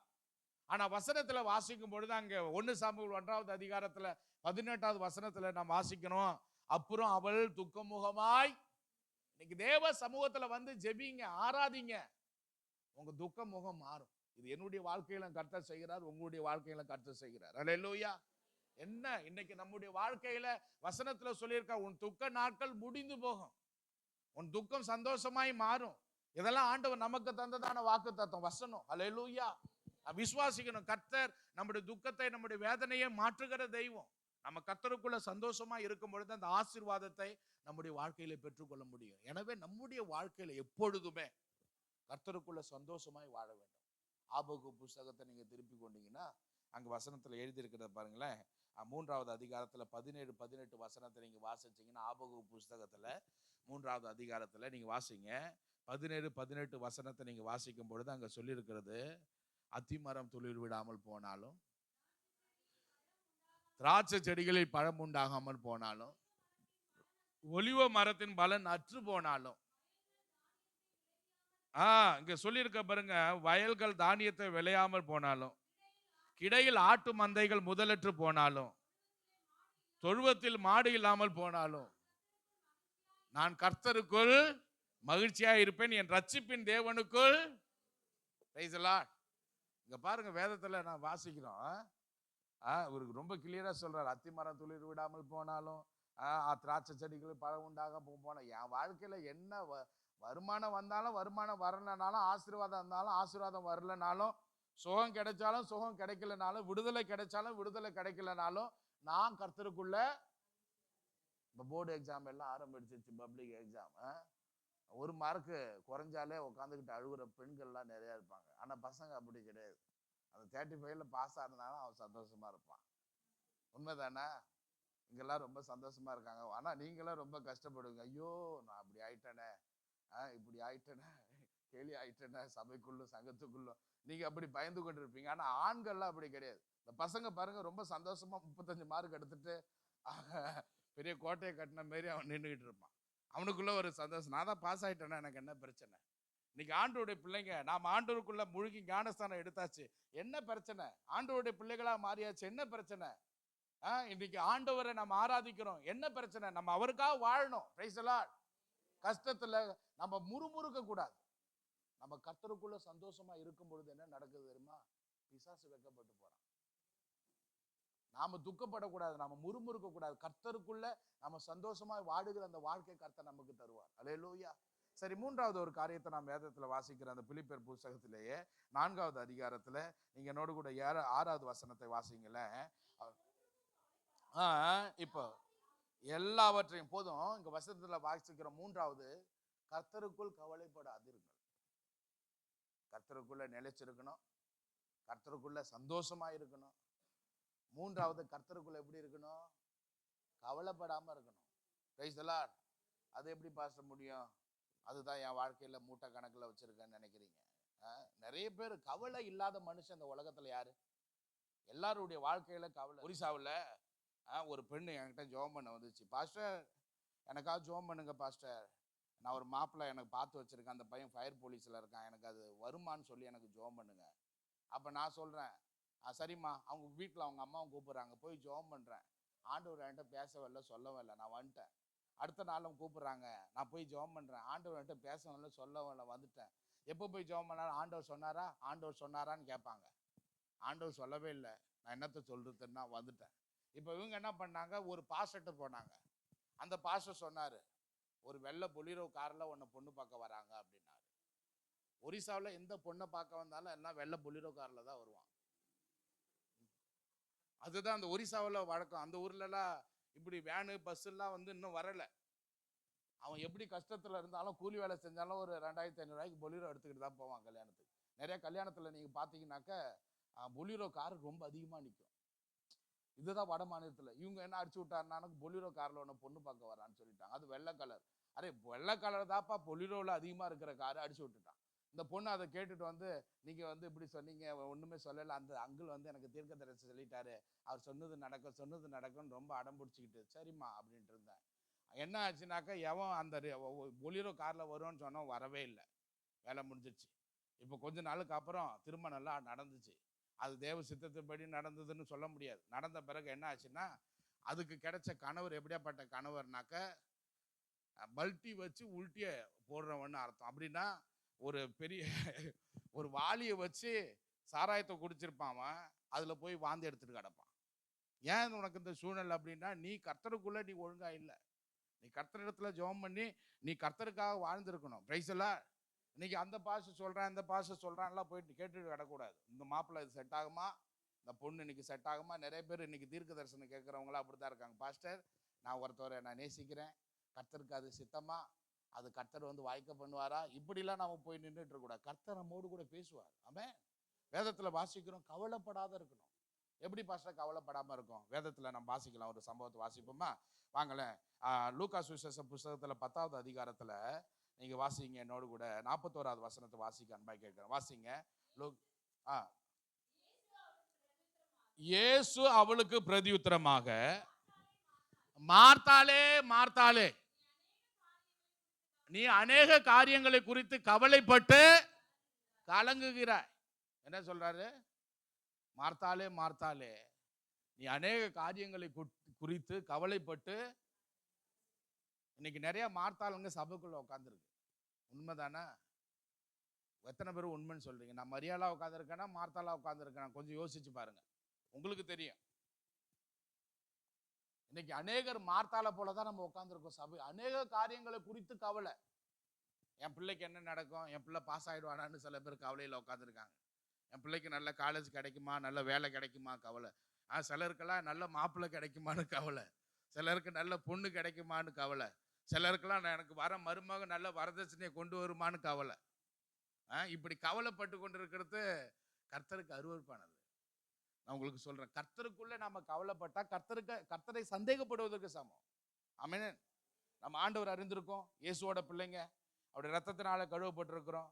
Speaker 2: ஆனா வசனத்துல வாசிக்கும் பொழுது அங்க 1 சாமுவேல் 1வது அதிகாரத்துல 18வது வசனத்துல நாம் வாசிக்கணும், அப்புறம் அவள் துக்கமுகமாய். இன்னைக்கு தேவ சமூகத்துல வந்து ஜெபிங்க, ஆராதிங்க, உங்க துக்க முகம் மாறும். இது என்னுடைய வாழ்க்கையில கர்த்தர் செய்கிறார், உங்களுடைய வாழ்க்கையில கர்த்தர் செய்கிறார். அல்லேலூயா. என்ன இன்னைக்கு நம்முடைய வாழ்க்கையில வசனத்துல சொல்லியிருக்க, உன் துக்க நாட்கள் முடிந்து போகும், உன் துக்கம் சந்தோஷமாய் மாறும். இதெல்லாம் ஆண்டவர் நமக்கு தந்ததான வாக்குத்தத்தம், வசனம். அல்லேலூயா. விசுவாசிக்கணும். கர்த்தர் நம்முடைய துக்கத்தை, நம்முடைய வேதனையை மாற்றுகிற தெய்வம். நம்ம கர்த்தருக்குள்ள சந்தோஷமா இருக்கும் பொழுது அந்த ஆசீர்வாதத்தை நம்முடைய வாழ்க்கையில பெற்றுக்கொள்ள முடியும். எனவே நம்முடைய வாழ்க்கையில எப்பொழுதுமே கர்த்தருக்குள்ள சந்தோஷமாய் வாழ வேண்டும். ஆபகு புஸ்தகத்தை நீங்க திருப்பி கொண்டீங்கன்னா அங்க வசனத்துல எழுதி இருக்கிறத பாருங்களேன். 3வது அதிகாரத்துல 17-18 வசனத்தை நீங்க வாசிச்சீங்கன்னா, ஆபகு புஸ்தகத்துல 3வது அதிகாரத்துல நீங்க வாசிங்க. 17-18 வசனத்தை நீங்க வாசிக்கும் பொழுது அங்க சொல்லி இருக்கிறது, அத்திமரம் துளிர் விடாமல் போனாலும், திராட்சை செடிகளில் பழம் உண்டாகாமல் போனாலும், ஒலிவ மரத்தின் பலன் அற்று போனாலும், இங்க சொல்லியிருக்க பாருங்க, வயல்கள் தானியத்தை விளையாமல் போனாலும், கிடையில் ஆட்டு மந்தைகள் முதலற்று போனாலும், தொழுவத்தில் மாடு இல்லாமல் போனாலும், நான் கர்த்தருக்குள் மகிழ்ச்சியா இருப்பேன், என் ரட்சிப்பின் தேவனுக்குள். Praise the Lord. இங்க பாருங்க, வேதத்துல நான் வாசிக்கிறோம், இவருக்கு ரொம்ப கிளியரா சொல்றாரு, அத்திமரம் துளிர் விடாமல் போனாலும், திராட்சை செடிகள் பழம் உண்டாக போன, என் வாழ்க்கையில என்ன வருமானம் வந்தாலும், வருமானம் வரலனாலும், ஆசீர்வாதம் இருந்தாலும், ஆசீர்வாதம் வரலனாலும், சுகம் கிடைச்சாலும் சுகம் கிடைக்கலனாலும், விடுதலை கிடைச்சாலும் விடுதலை கிடைக்கலனாலும், நான் கர்த்தருக்குள்ள. இப்போ போர்டு எக்ஸாம் எல்லாம் ஆரம்பிச்சிருச்சு, பப்ளிக் எக்ஸாம். 1 மார்க்கு குறைஞ்சாலே உட்காந்துக்கிட்டு அழுகுற பெண்கள்லாம் நிறைய இருப்பாங்க. ஆனா பசங்க அப்படி கிடையாது. அந்த 35ல பாஸ் ஆனாலும் அவன் சந்தோஷமா இருப்பான். உண்மைதானே? இங்கெல்லாம் ரொம்ப சந்தோஷமா இருக்காங்க. ஆனா நீங்களாம் ரொம்ப கஷ்டப்படுவீங்க. ஐயோ நான் அப்படி ஆயிட்டேனே, இப்படி ஆயிட்டேனே, கேலி ஆயிட்டேனே, சபைக்குள்ளும் சங்கத்துக்குள்ளும் நீங்க அப்படி பயந்து கொண்டு இருப்பீங்க. ஆனா ஆண்கள்லாம் அப்படி கிடையாது. இந்த பசங்க பாருங்க, ரொம்ப சந்தோஷமா 35 மார்க் எடுத்துட்டு பெரிய கோட்டையை கட்டின மாதிரி அவன் நின்றுகிட்டு இருப்பான். அவனுக்குள்ள ஒரு சந்தோஷம், நான் தான் பாஸ் ஆயிட்டேன்னா எனக்கு என்ன பிரச்சனை. இன்னைக்கு ஆண்டவருடைய பிள்ளைங்க, நாம் ஆண்டவருக்குள்ள முழுகி ஞானஸ்தானம் எடுத்தாச்சு, என்ன பிரச்சனை? ஆண்டவருடைய பிள்ளைகளா மாறியாச்சு, என்ன பிரச்சனை? இன்னைக்கு ஆண்டவரை நம்ம ஆராதிக்கிறோம், என்ன பிரச்சனை? நம்ம அவருக்காக வாழணும். Price the Lord. கஷ்டத்துல நம்ம முறுமுறுக்க கூடாது. நம்ம கர்த்தருக்குள்ள சந்தோஷமா இருக்கும் பொழுது என்ன நடக்குது தெரியுமா? பிசாசு வெட்கப்பட்டு போறான். நாம துக்கப்படக்கூடாது, நாம முறுமுறுக்க கூடாது. கர்த்தருக்குள்ள நம்ம சந்தோஷமா வாடுகிற அந்த வாழ்க்கை கர்த்தர் நமக்கு தருவார். அல்லேலூயா. சரி, மூன்றாவது ஒரு காரியத்தை நாம் வேதத்துல வாசிக்கிற அந்த பிலிப்பியர் புத்தகத்திலேயே 4வது அதிகாரத்துல நீங்க என்னோடு கூட 6வது வசனத்தை வாசிங்களேன். இப்போ எல்லாவற்றையும் போதும். இங்க வசனத்துல வாசிக்கிற மூன்றாவது, கர்த்தருக்குள் கவலைப்படாதிருங்கள். கர்த்தருக்குள்ள நிலைச்சிருக்கணும், கர்த்தருக்குள்ள சந்தோஷமா இருக்கணும். மூன்றாவது, கர்த்தருக்குள்ள எப்படி இருக்கணும்? கவலைப்படாம இருக்கணும். Price the Lord. அது எப்படி பாச முடியும்? அதுதான் என் வாழ்க்கையில மூட்டை கணக்குல வச்சிருக்கேன்னு நினைக்கிறீங்க. நிறைய பேர் கவலை இல்லாத மனுஷன் இந்த உலகத்துல யாரு? எல்லாருடைய வாழ்க்கையில கவலை. ஒரிசாவில் ஒரு பெண்ணு என்கிட்ட ஜெபம் பண்ண வந்துச்சு. பாஸ்டர், எனக்காக ஜெபம் பண்ணுங்க பாஸ்டர், நான் ஒரு மாப்பிள்ளை எனக்கு பார்த்து வச்சிருக்கேன், அந்த பையன் ஃபயர் போலீஸில் இருக்கான், எனக்கு அது வருமானு சொல்லி எனக்கு ஜெபம் பண்ணுங்க. அப்போ நான் சொல்கிறேன், சரிம்மா. அவங்க வீட்டில் அவங்க அம்மாவும் கூப்பிட்றாங்க, போய் ஜெபம் பண்ணுறேன். ஆண்டவர் என்கிட்ட பேசவே இல்லை, சொல்லவே இல்லை, நான் வந்துட்டேன். அடுத்த நாளும் கூப்பிட்றாங்க, நான் போய் ஜெபம் பண்ணுறேன். ஆண்டவர் என்கிட்ட பேசவே இல்லை, சொல்லவே இல்லை, வந்துட்டேன். எப்போ போய் ஜெபம் பண்ணாலும் ஆண்டவர் சொன்னாரா ஆண்டவர் சொன்னாரான்னு கேட்பாங்க. ஆண்டவர் சொல்லவே இல்லை, நான் என்னத்தை சொல்றதுன்னா வந்துட்டேன். இப்போ இவங்க என்ன பண்ணாங்க, ஒரு பாஸ்டர்கிட்ட போனாங்க. அந்த பாஸ்டர் சொன்னாரு, ஒரு வெள்ளை பொலிரோ காரில் உன்னை பொண்ணு பார்க்க வராங்க அப்படின்னாரு. ஒரிசாவில் எந்த பொண்ணை பார்க்க வந்தாலும் எல்லாம் வெள்ளை பொலிரோ காரில் தான் வருவான். அதுதான் அந்த ஒரிசாவில் வழக்கம். அந்த ஊர்லலாம் இப்படி வேனு பஸ் எல்லாம் வந்து இன்னும் வரலை. அவன் எப்படி கஷ்டத்தில் இருந்தாலும் கூலி வேலை செஞ்சாலும் ஒரு 2500 பொலிரோ எடுத்துக்கிட்டு தான் போவான் கல்யாணத்துக்கு. நிறைய கல்யாணத்தில் நீங்கள் பார்த்தீங்கன்னாக்க பொலிரோ கார் ரொம்ப அதிகமாக நிற்கும். இதுதான் வட மாநிலத்தில். இவங்க என்ன அடிச்சு விட்டாருன்னா, பொலிரோ காரில் ஒன்று பொண்ணு பார்க்க வரான்னு சொல்லிட்டாங்க. அது வெள்ளை கலர். அரே, வெள்ளை கலர் தான்ப்பா பொலிரோவில் அதிகமாக இருக்கிற காரை அடிச்சு விட்டுட்டான். இந்த பொண்ணு அதை கேட்டுட்டு வந்து, நீங்கள் வந்து இப்படி சொன்னீங்க, ஒன்றுமே சொல்லலை, அந்த அங்கிள் வந்து எனக்கு தீர்க்க தரிசி சொல்லிட்டாரு, அவர் சொன்னது நடக்கும்னு ரொம்ப அடம் பிடிச்சிக்கிட்டு சரிம்மா அப்படின்ட்டு இருந்தேன். என்ன ஆச்சுனாக்கா, எவன் அந்த பொலிரோ காரில் வரும்னு சொன்னோம், வரவே இல்லை. வேலை முடிஞ்சிச்சு. இப்போ கொஞ்ச நாளுக்கு அப்புறம் திருமணம் எல்லாம் நடந்துச்சு. அது தேவ சித்தத்தின்படி நடந்ததுன்னு சொல்ல முடியாது. நடந்த பிறகு என்ன ஆச்சுன்னா, அதுக்கு கிடைச்ச கணவர் எப்படியாப்பட்ட கணவர்னாக்க, பல்ட்டி வச்சு உள்ட்டிய போடுறவன்னு அர்த்தம். அப்படின்னா ஒரு பெரிய ஒரு வாளியை வச்சு சாராயத்தை குடிச்சிருப்பான், அதில் போய் வாந்தி எடுத்துட்டு கிடப்பான். ஏன் உனக்கு இந்த சூழ்நிலை அப்படின்னா, நீ கர்த்தருக்குள்ள நீ ஒழுங்கா இல்லை. நீ கர்த்தரிடத்துல ஜெபம் பண்ணி நீ கர்த்தருக்காக வாழ்ந்திருக்கணும். பிரைஸ் எல்லாம். இன்னைக்கு அந்த பாஸ்டர் சொல்கிறேன், இந்த பாஸ்டர் சொல்கிறான்லாம் போயிட்டு கேட்டுட்டு கிடக்கூடாது. இந்த மாப்பிள்ளை இது செட் ஆகுமா, இந்த பொண்ணு இன்னைக்கு செட் ஆகுமா? நிறைய பேர் இன்னைக்கு தீர்க்க தரிசனம் கேட்குறவங்களாம் அப்படி தான் இருக்காங்க. பாஸ்டர், நான் ஒருத்தவரை நான் நேசிக்கிறேன், கர்த்தருக்கு அது சித்தமா, அது கர்த்தர் வந்து வாய்க்க பண்ணுவாரா, இப்படிலாம் நம்ம போய் நின்றுட்டு இருக்கக்கூடாது. கர்த்தர் நம்மோடு கூட பேசுவார். ஆமென். வேதத்தில் வாசிக்கிறோம், கவலைப்படாத இருக்கணும். எப்படி பாஸ்டர் கவலைப்படாமல் இருக்கும்? வேதத்தில் நம்ம வாசிக்கலாம். ஒரு சம்பவத்தை வாசிப்போமா? வாங்கலேன். லூக்கா சுவிசேஷ புஸ்தகத்தில் 10வது அதிகாரத்தில் நீங்கள் வாசிங்க என்னோடு கூட. 41வது வசனத்தை வாசிக்க அன்பாய் கேட்கிறேன். வாசிங்க. இயேசு அவளுக்கு பிரதியுத்தரமாக, மார்த்தாளே மார்த்தாளே, நீ அநேக காரியங்களை குறித்து கவலைப்பட்டு கலங்குகிறாய். என்ன சொல்றாரு? மார்த்தாளே மார்த்தாளே, நீ அநேக காரியங்களை குறித்து கவலைப்பட்டு. இன்னைக்கு நிறைய மார்த்தாளுங்க சபைக்குள்ள உட்காந்துருக்கு. உண்மைதானே? எத்தனை பேர் உண்மைன்னு சொல்றீங்க? நான் மரியாளா உட்காந்துருக்கேன்னா மார்த்தாளா உட்காந்துருக்கேன்? கொஞ்சம் யோசிச்சு பாருங்க, உங்களுக்கு தெரியும். இன்னைக்கு அநேகர் மார்த்தாளை போலதான் நம்ம உட்காந்துருக்கோம். சபை அநேக காரியங்களை குறித்து கவலை. என் பிள்ளைக்கு என்ன நடக்கும், என் பிள்ளை பாஸ் ஆயிடுவானான்னு சில பேர் கவலையில் உட்காந்துருக்காங்க. என் பிள்ளைக்கு நல்ல காலேஜ் கிடைக்குமா, நல்ல வேலை கிடைக்குமா கவலை. சிலருக்கெல்லாம் நல்ல மாப்பிள்ளை கிடைக்குமான்னு கவலை. சிலருக்கு நல்ல பொண்ணு கிடைக்குமான்னு கவலை. சிலருக்கெல்லாம் எனக்கு வர மருமக நல்ல வரதட்சணையை கொண்டு வருமானு கவலை. இப்படி கவலைப்பட்டு கொண்டு இருக்கிறது கர்த்தருக்கு அருவருப்பானது. நான் உங்களுக்கு சொல்றேன், கர்த்தருக்குள்ள நாம கவலைப்பட்டா கர்த்தரை சந்தேகப்படுவதற்கு சமம். ஆமென். நம்ம ஆண்டவர் அறிந்திருக்கோம், இயேசுவோட பிள்ளைங்க, அவருடைய ரத்தத்தினால கழுவப்பட்டிருக்கிறோம்.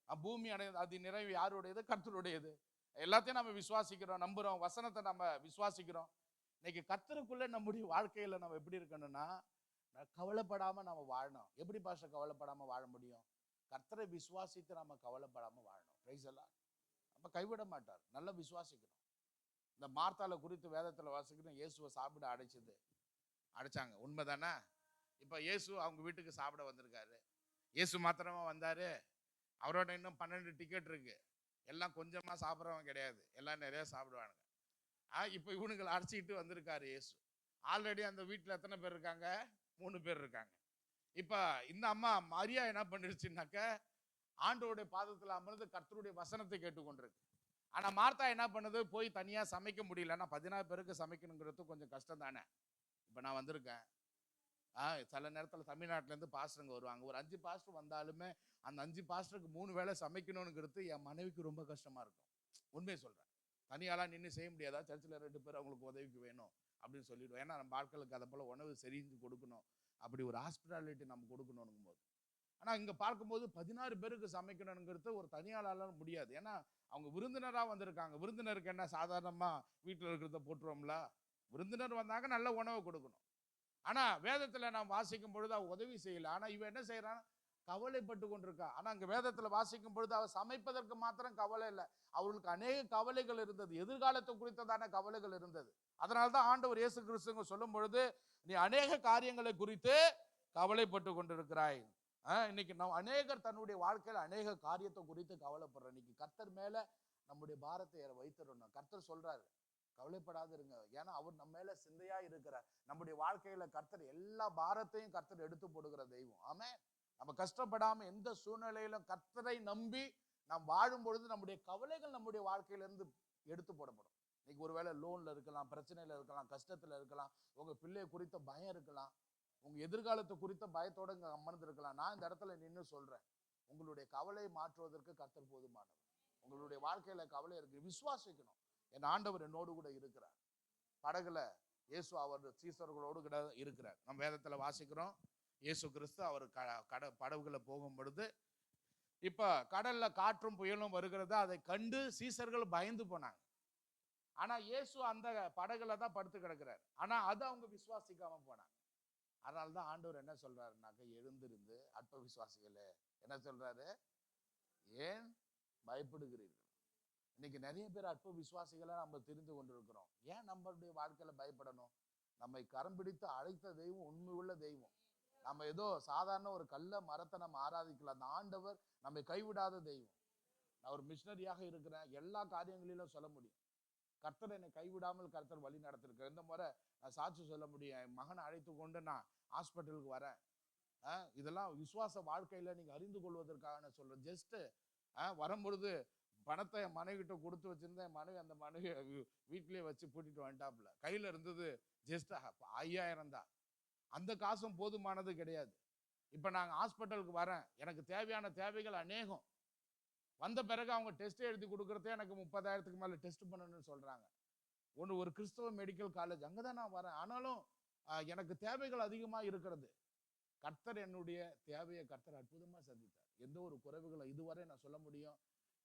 Speaker 2: பூமி அது நிறைவு யாருடையது? கர்த்தருடையது. எல்லாத்தையும் நம்ம விசுவாசிக்கிறோம், நம்புறோம், வசனத்தை நம்ம விசுவாசிக்கிறோம். இன்னைக்கு கர்த்தருக்குள்ள நம்முடைய வாழ்க்கையில நம்ம எப்படி இருக்கணும்னா, கவலைப்படாம நம்ம வாழணும். எப்படி பாஸ்டர் கவலைப்படாம வாழ முடியும்? கர்த்தரை விசுவாசித்து நம்ம கவலைப்படாம வாழணும். பிரைஸ் எல்லாம். நம்ம கைவிட மாட்டார். நல்லா விசுவாசிக்கணும். இந்த மார்த்தாளை குறித்து வேதத்தில் வாசிக்கணும். இயேசுவை சாப்பிட அடைச்சாங்க. உண்மைதானே? இப்போ இயேசு அவங்க வீட்டுக்கு சாப்பிட வந்திருக்காரு. இயேசு மாத்திரமா வந்தாரு? அவரோட இன்னும் 12 டிக்கெட் இருக்கு. எல்லாம் கொஞ்சமாக சாப்பிட்றவன் கிடையாது, எல்லாம் நிறைய சாப்பிடுவானுங்க. இப்போ இவனுங்களை அடிச்சுக்கிட்டு வந்திருக்காரு இயேசு. ஆல்ரெடி அந்த வீட்டில் எத்தனை பேர் இருக்காங்க? 3 பேர் இருக்காங்க. இப்போ இந்த அம்மா மரியா என்ன பண்ணிருச்சுனாக்க, ஆண்டவருடைய பாதத்தில் அமர்ந்து கர்த்தருடைய வசனத்தை கேட்டுக்கொண்டிருக்கு. ஆனால் மார்த்தா என்ன பண்ணுது? போய் தனியாக சமைக்க முடியலன்னா 16 பேருக்கு சமைக்கணுங்கிறது கொஞ்சம் கஷ்டம் தானே. இப்போ நான் வந்திருக்கேன், சில நேரத்தில் தமிழ்நாட்டிலேருந்து பாஸ்டருங்க வருவாங்க. ஒரு 5 பாஸ்டர் வந்தாலுமே அந்த 5 பாஸ்டருக்கு 3 வேளை சமைக்கணுங்கிறது என் மனைவிக்கு ரொம்ப கஷ்டமாக இருக்கும். உண்மையை சொல்கிறேன். தனியாலாம் நின்று செய்ய முடியாதா? சர்ச்சில் 2 பேர் அவங்களுக்கு உதவிக்கு வேணும் அப்படின்னு சொல்லிடுவோம். ஏன்னா நம்ம ஆட்களுக்கு அதை போல் உணவு செஞ்சு கொடுக்கணும், அப்படி ஒரு ஹாஸ்பிட்டாலிட்டி நம்ம கொடுக்கணுங்கும் போது. ஆனால் இங்கே பார்க்கும்போது 16 பேருக்கு சமைக்கணுங்கிறது ஒரு தனியாளால முடியாது. ஏன்னா அவங்க விருந்தினராக வந்திருக்காங்க. விருந்தினருக்கு என்ன சாதாரணமாக வீட்டில் இருக்கிறத போட்டுருவோம்ல? விருந்தினர் வந்தாங்க, நல்ல உணவு கொடுக்கணும். ஆனால் வேதத்தில் நாம் வாசிக்கும் பொழுது அவ உதவி செய்யலை. ஆனால் இவன் என்ன செய்யறான்? கவலைப்பட்டு கொண்டிருக்கா. ஆனால் அங்கே வேதத்தில் வாசிக்கும் பொழுது அவள் சமைப்பதற்கு மாத்திரம் கவலை இல்லை, அவர்களுக்கு அநேக கவலைகள் இருந்தது, எதிர்காலத்தை குறித்ததான கவலைகள் இருந்தது. அதனால தான் ஆண்டவர் இயேசு கிறிஸ்துங்க சொல்லும் பொழுது, நீ அநேக காரியங்களை குறித்து கவலைப்பட்டு கொண்டிருக்கிறாய். இன்னைக்கு நம்ம அநேகர் தன்னுடைய வாழ்க்கையில் அநேக காரியத்தை குறித்து கவலைப்படுறோம். இன்னைக்கு கர்த்தர் மேல நம்முடைய பாரத்தை வைத்திடணும். கர்த்தர் சொல்றாரு, கவலைப்படாது இருங்க, ஏன்னா அவர் நம்ம மேல சிந்தையா இருக்கிறார். நம்முடைய வாழ்க்கையில கர்த்தர் எல்லா பாரத்தையும் கர்த்தர் எடுத்து போடுகிற தெய்வம். ஆமே. நம்ம கஷ்டப்படாம எந்த சூழ்நிலையிலும் கர்த்தரை நம்பி நாம் வாழும் பொழுது நம்முடைய கவலைகள் நம்முடைய வாழ்க்கையிலிருந்து எடுத்து போடப்படும். இன்னைக்கு ஒருவேளை லோன்ல இருக்கலாம், பிரச்சனையில இருக்கலாம், கஷ்டத்துல இருக்கலாம், உங்க பிள்ளைய குறித்த பயம் இருக்கலாம், உங்க எதிர்காலத்தை குறித்த பயத்தோட இங்க அமர்ந்து இருக்கலாம். நான் இந்த இடத்துல நின்று சொல்றேன், உங்களுடைய கவலையை மாற்றுவதற்கு கர்த்தர் போதுமானவர். உங்களுடைய வாழ்க்கையில கவலை இருக்கு, விசுவாசிக்கணும். என் ஆண்டவர் என்னோடு கூட இருக்கிறார். படகுல இயேசு அவர் சீசர்களோடு கூட இருக்கிறார். நம்ம வேதத்துல வாசிக்கிறோம், இயேசு கிறிஸ்து அவர் படகுல போகும் பொழுது இப்ப கடல்ல காற்றும் புயலும் வருகிறதா அதை கண்டு சீசர்கள் பயந்து போனாங்க. ஆனா இயேசு அந்த படகுல தான் படுத்து கிடக்கிறார். ஆனா அதை அவங்க விசுவாசிக்காம போனாங்க. அதனால்தான் ஆண்டவர் என்ன சொல்றாருனாக்க, எழுந்திருந்து அற்ப விசுவாசிகளே, என்ன சொல்றாரு? ஏன் பயப்படுகிறீர்கள்? இன்னைக்கு நிறைய பேர் அற்ப விசுவாசிகளை நம்ம தெரிந்து கொண்டிருக்கிறோம். ஏன் நம்மளுடைய வாழ்க்கையில பயப்படணும்? நம்மை கரம் பிடித்து அழைத்த தெய்வம் உண்மை உள்ள தெய்வம். நம்ம ஏதோ சாதாரண ஒரு கல்ல மரத்தை நம்ம ஆராதிக்கலாம். அந்த ஆண்டவர் நம்மை கைவிடாத தெய்வம். நான் ஒரு மிஷனரியாக இருக்கிறேன், எல்லா காரியங்களிலும் சொல்ல முடியும், கர்த்தர் என்னை கைவிடாமல் கர்த்தர் வழி நடத்திருக்க. இந்த முறை நான் சாட்சி சொல்ல முடியும், என் மகனை அழைத்து கொண்டு நான் ஹாஸ்பிட்டலுக்கு வரேன். இதெல்லாம் விசுவாச வாழ்க்கையில நீங்க அறிந்து கொள்வதற்காக நான் சொல்றேன். ஜஸ்ட் வரும்பொழுது பணத்தை என் மனைவிட்ட கொடுத்து வச்சிருந்தேன். மனைவி அந்த மனைவி வீட்டிலேயே வச்சு பூட்டிட்டு வந்துட்டாப்புல. கையில இருந்தது ஜஸ்ட் 5000 தான். அந்த காசும் போதுமானது கிடையாது. இப்ப நாங்க ஹாஸ்பிட்டலுக்கு வரேன், எனக்கு தேவையான தேவைகள் அநேகம். வந்த பிறகு அவங்க டெஸ்ட் எழுதி கொடுக்கறதே எனக்கு 30,000க்கு மேல டெஸ்ட் பண்ணணும்னு சொல்றாங்க. ஒரு கிறிஸ்தவ மெடிக்கல் காலேஜ், அங்கதான் நான் வரேன். ஆனாலும் எனக்கு தேவைகள் அதிகமா இருக்கிறது. கர்த்தர் என்னுடைய தேவையை கர்த்தர் அற்புதமா சந்தித்தார். எந்த ஒரு குறைவுகளை இதுவரை நான் சொல்ல முடியும்.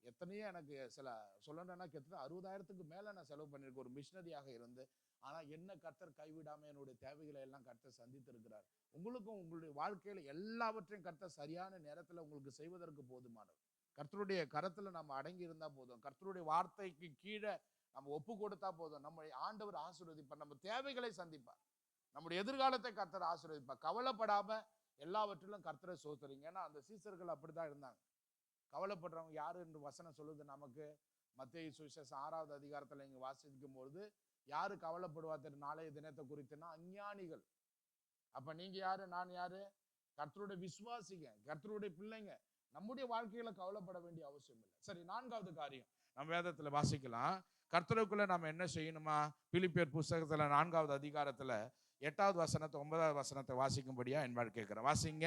Speaker 2: எத்தனையோ எனக்கு சில சொல்லணும்னா கிட்டத்தட்ட 60,000க்கு மேல நான் செலவு பண்ணியிருக்கேன் ஒரு மிஷனரியாக இருந்து. ஆனா என்ன கர்த்தர் கைவிடாம என்னுடைய தேவைகளை எல்லாம் கர்த்தர் சந்தித்து இருக்கிறார். உங்களுக்கும் உங்களுடைய வாழ்க்கையில எல்லாவற்றையும் கர்த்தர் சரியான நேரத்துல உங்களுக்கு செய்வதற்கு போதுமானவர். கர்த்தருடைய கரத்துல நம்ம அடங்கி இருந்தா போதும், கர்த்தருடைய வார்த்தைக்கு கீழே நம்ம ஒப்பு கொடுத்தா போதும், நம்முடைய ஆண்டவர் ஆசீர்வதிப்பார், நம்ம தேவைகளை சந்திப்பார், நம்முடைய எதிர்காலத்தை கர்த்தர் ஆசீர்வதிப்பார். கவலைப்படாம எல்லாவற்றிலும் கர்த்தரை சோதரிங்க. ஏன்னா அந்த சீசர்கள் அப்படிதான் இருந்தாங்க. கவலைப்படுறவங்க யாரு என்று வசனம் சொல்லுது நமக்கு. மத்தேயு சுவிசேஷம் 6வது அதிகாரத்துல இங்க வாசிக்கும் பொழுது, யாரு கவலைப்படுவா தெரியும் நாளைய தினத்தை குறித்துன்னா? அஞ்ஞானிகள். அப்ப நீங்க யாரு, நான் யாரு? கர்த்தருடைய விசுவாசிங்க, கர்த்தருடைய பிள்ளைங்க. நம்முடைய வாழ்க்கையில கவலைப்பட வேண்டிய அவசியம் இல்லை. சரி, 4வது காரியம் நம்ம வேதத்துல வாசிக்கலாம். கர்த்தருக்குள்ள நம்ம என்ன செய்யணுமா? பிலிப்பியர் புஸ்தகத்துல 4வது அதிகாரத்துல 8வது வசனத்தை 9வது வசனத்தை வாசிக்கும்படியா என்பார் கேட்கிறேன். வாசிங்க.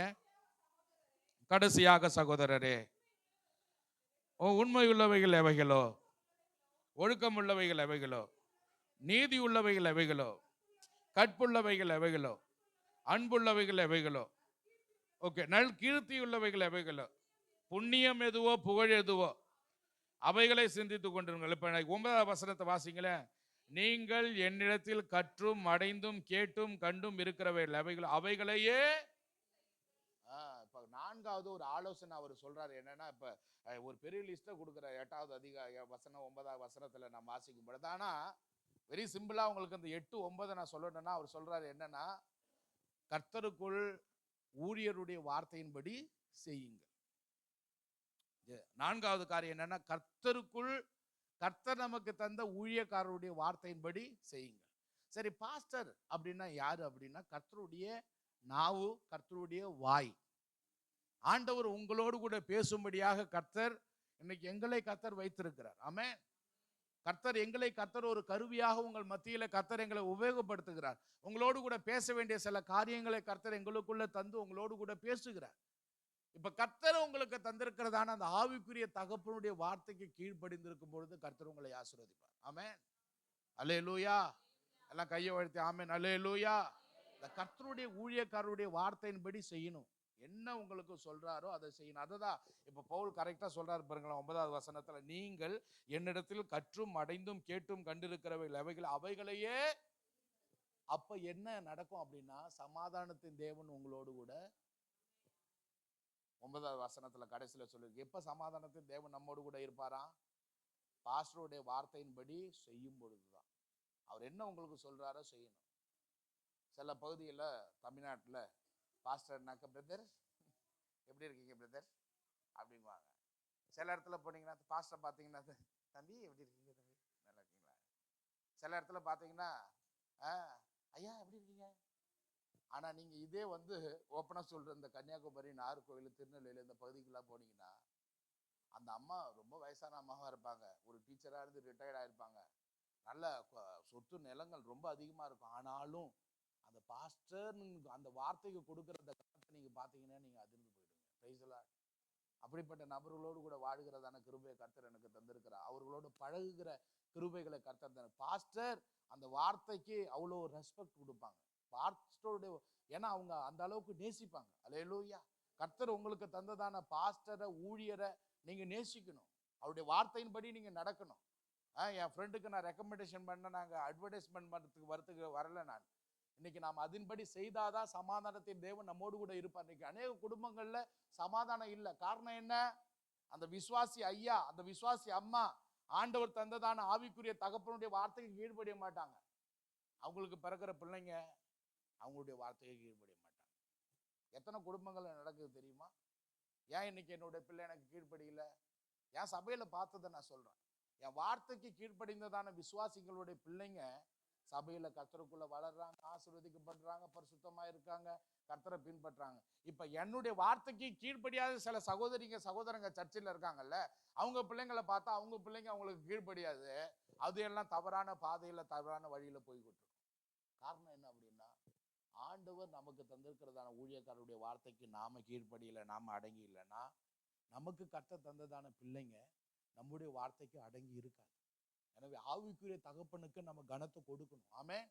Speaker 2: கடைசியாக சகோதரரே, உண்மை உள்ளவைகள் எவைகளோ, ஒழுக்கம் உள்ளவைகள் எவைகளோ, நீதி உள்ளவைகள் எவைகளோ, கற்புள்ளவைகள் எவைகளோ, அன்புள்ளவைகள் எவைகளோ, ஓகே, நல் கீர்த்தி உள்ளவைகள் எவைகளோ, புண்ணியம் எதுவோ புகழ் எதுவோ அவைகளை சிந்தித்துக் கொண்டிருங்கள். இப்ப 9வது வசனத்தை வாசிங்களேன். நீங்கள் என்னிடத்தில் கற்றும் அடைந்தும் கேட்டும் கண்டும் இருக்கிறவைகள் அவைகள் அவைகளையே. இப்ப 4வது ஒரு ஆலோசனை அவர் சொல்றாரு. என்னன்னா, இப்ப ஒரு பெரிய லிஸ்ட்டை கொடுக்குற 8வது வசனம் 9வது வசனத்துல நான் வாசிக்கும் பொழுது, ஆனா வெரி சிம்பிளா உங்களுக்கு அந்த 8, 9 நான் சொல்லணும்னா அவர் சொல்றாரு என்னன்னா, கர்த்தருக்குள் ஊழியருடைய வார்த்தையின்படி செய்யுங்க. நான்காவது காரியம் என்னன்னா, கர்த்தர் நமக்கு தந்த ஊழியக்காரருடைய வார்த்தையின்படி செய்யுங்கள். சரி, பாஸ்டர் அப்படின்னா யாரு அப்படின்னா, கர்த்தருடைய நாவு, கர்த்தருடைய வாய். ஆண்டவர் உங்களோடு கூட பேசும்படியாக கர்த்தர் இன்னைக்கு எங்களை கர்த்தர் வைத்திருக்கிறார். ஆமென். கர்த்தர் ஒரு கருவியாக உங்கள் மத்தியில கர்த்தர் எங்களை உபயோகப்படுத்துகிறார். உங்களோடு கூட பேச வேண்டிய சில காரியங்களை கர்த்தர் எங்களுக்குள்ள தந்து உங்களோடு கூட பேசுகிறார். இப்ப கர்த்தர் உங்களுக்கு தந்திருக்கிறதான அந்த ஆவிக்குரிய தகப்பனுடைய வார்த்தைக்கு கீழ்ப்படிந்திருக்கும் பொழுது கர்த்தர் உங்களை ஆசீர்வதிப்பார். ஆமென். அல்லேலூயா. எல்லாம் கையை உயர்த்தி ஆமென் அல்லேலூயா. இந்த கர்த்தருடைய ஊழியக்காரருடைய வார்த்தையின்படி செய்யணும். என்ன உங்களுக்கு சொல்றாரோ அதை செய்யணும். அததான் இப்ப பவுல் கரெக்டா சொல்றாரு பாருங்களேன். 9வது வசனத்துல, நீங்கள் என்னிடத்தில் கற்றும் அடைந்தும் கேட்டும் கண்டிருக்கிறவைகள் அவைகளையே. அப்ப என்ன நடக்கும் அப்படின்னா, சமாதானத்தின் தேவன் உங்களோடு கூட. 9வது வசனத்துல கடைசியில சொல்லிருக்கு, எப்ப சமாதானத்தின் தேவன் நம்மோடு கூட இருப்பாரா? பாஸ்டருடைய வார்த்தையின்படி செய்யும் பொழுதுதான். அவர் என்ன உங்களுக்கு சொல்றாரோ செய்யணும். சில பகுதியில் தமிழ்நாட்டில் பாஸ்டர்னாக்க, பிரதர் எப்படி இருக்கீங்க பிரதர் அப்படிங்குவாங்க. சில இடத்துல போனீங்கன்னா பாஸ்டர் பார்த்தீங்கன்னா, தம்பி எப்படி இருக்கீங்க தம்பி, நல்லா இருக்கீங்களா. சில இடத்துல பார்த்தீங்கன்னா, ஐயா எப்படி இருக்கீங்க. ஆனால் நீங்கள் இதே ஓப்பனாக சொல்கிற இந்த கன்னியாகுமரி, நாகர்கோவில், திருநெல்வேலி இந்த பகுதிக்கெல்லாம் போனீங்கன்னா, அந்த அம்மா ரொம்ப வயசான அம்மாவாக இருப்பாங்க. ஒரு டீச்சராக இருந்து ரிட்டையர்ட் ஆகிருப்பாங்க. நல்ல சொத்து நிலங்கள் ரொம்ப அதிகமாக இருக்கும். ஆனாலும் அந்த பாஸ்டர் அந்த வார்த்தைக்கு கொடுக்குற அந்த கருத்தை நீங்கள் பார்த்தீங்கன்னா நீங்கள் அதிர்ந்து போயிடுங்க. பிரைஸ். அப்படிப்பட்ட நபர்களோடு கூட வாழ்கிறதான கிருபையை கர்த்தர் எனக்கு தந்திருக்கிறார். அவர்களோடு பழகுகிற கிருபைகளை கர்த்தர் தந்த பாஸ்டர் அந்த வார்த்தைக்கு அவ்வளோ ரெஸ்பெக்ட் கொடுப்பாங்க. பாஸ்டருடைய, ஏன்னா அவங்க அந்த அளவுக்கு நேசிப்பாங்க. அல்லேலூயா. கர்த்தர் உங்களுக்கு தந்ததான பாஸ்டரை, ஊழியரை நீங்க நேசிக்கணும். அவருடைய வார்த்தையின்படி நீங்க நடக்கணும். என் ஃப்ரெண்டுக்கு நான் ரெக்கமெண்டேஷன் பண்ண, நாங்க அட்வர்டைஸ்மெண்ட் வரத்துக்கு வரல. நான் இன்னைக்கு நாம் அதன்படி செய்தாதான் சமாதானத்தின் தேவன் நம்மோடு கூட இருப்பார். இன்னைக்கு அநேக குடும்பங்கள்ல சமாதானம் இல்லை. காரணம் என்ன? அந்த விசுவாசி ஐயா, அந்த விசுவாசி அம்மா ஆண்டவர் தந்ததான ஆவிக்குரிய தகப்பனுடைய வார்த்தைக்கு கீழ்ப்படிய மாட்டாங்க. அவங்களுக்கு பிறக்கிற பிள்ளைங்க அவங்களுடைய வார்த்தையை கீழ்ப்படிய மாட்டாங்க. எத்தனை குடும்பங்கள் நடக்குது தெரியுமா? ஏன் இன்னைக்கு என்னுடைய பிள்ளை எனக்கு கீழ்ப்படியில? என் சபையில பார்த்ததை நான் சொல்றேன். என் வார்த்தைக்கு கீழ்ப்படிந்ததான விசுவாசிகளுடைய பிள்ளைங்க சபையில கர்த்தருக்குள்ள வளர்றாங்க, ஆசீர்வதிக்கப்படுறாங்க, பரிசுத்தமா இருக்காங்க, கர்த்தரை பின்பற்றாங்க. இப்ப என்னுடைய வார்த்தைக்கு கீழ்ப்படியாத சில சகோதரங்க சர்ச்சில் இருக்காங்கல்ல, அவங்க பிள்ளைங்களை பார்த்தா அவங்க பிள்ளைங்க அவங்களுக்கு கீழ்ப்படியாது. அது எல்லாம் தவறான பாதையில, தவறான வழியில போய்கிட்டு இருக்கும். காரணம் என்ன அப்படின்னா, ஆண்டவர் நமக்கு தந்திருக்கிறதான ஊழியக்காரருடைய வார்த்தைக்கு நாம கீழ்ப்படியில, நாம அடங்கி இல்லைன்னா, நமக்கு கர்த்தர் தந்ததான பிள்ளைங்க நம்முடைய வார்த்தைக்கு அடங்கி இருக்காது. எனவே ஆவிக்குரிய தகப்பனுக்கு நம்ம கனத்தை கொடுக்கணும். ஆமென்.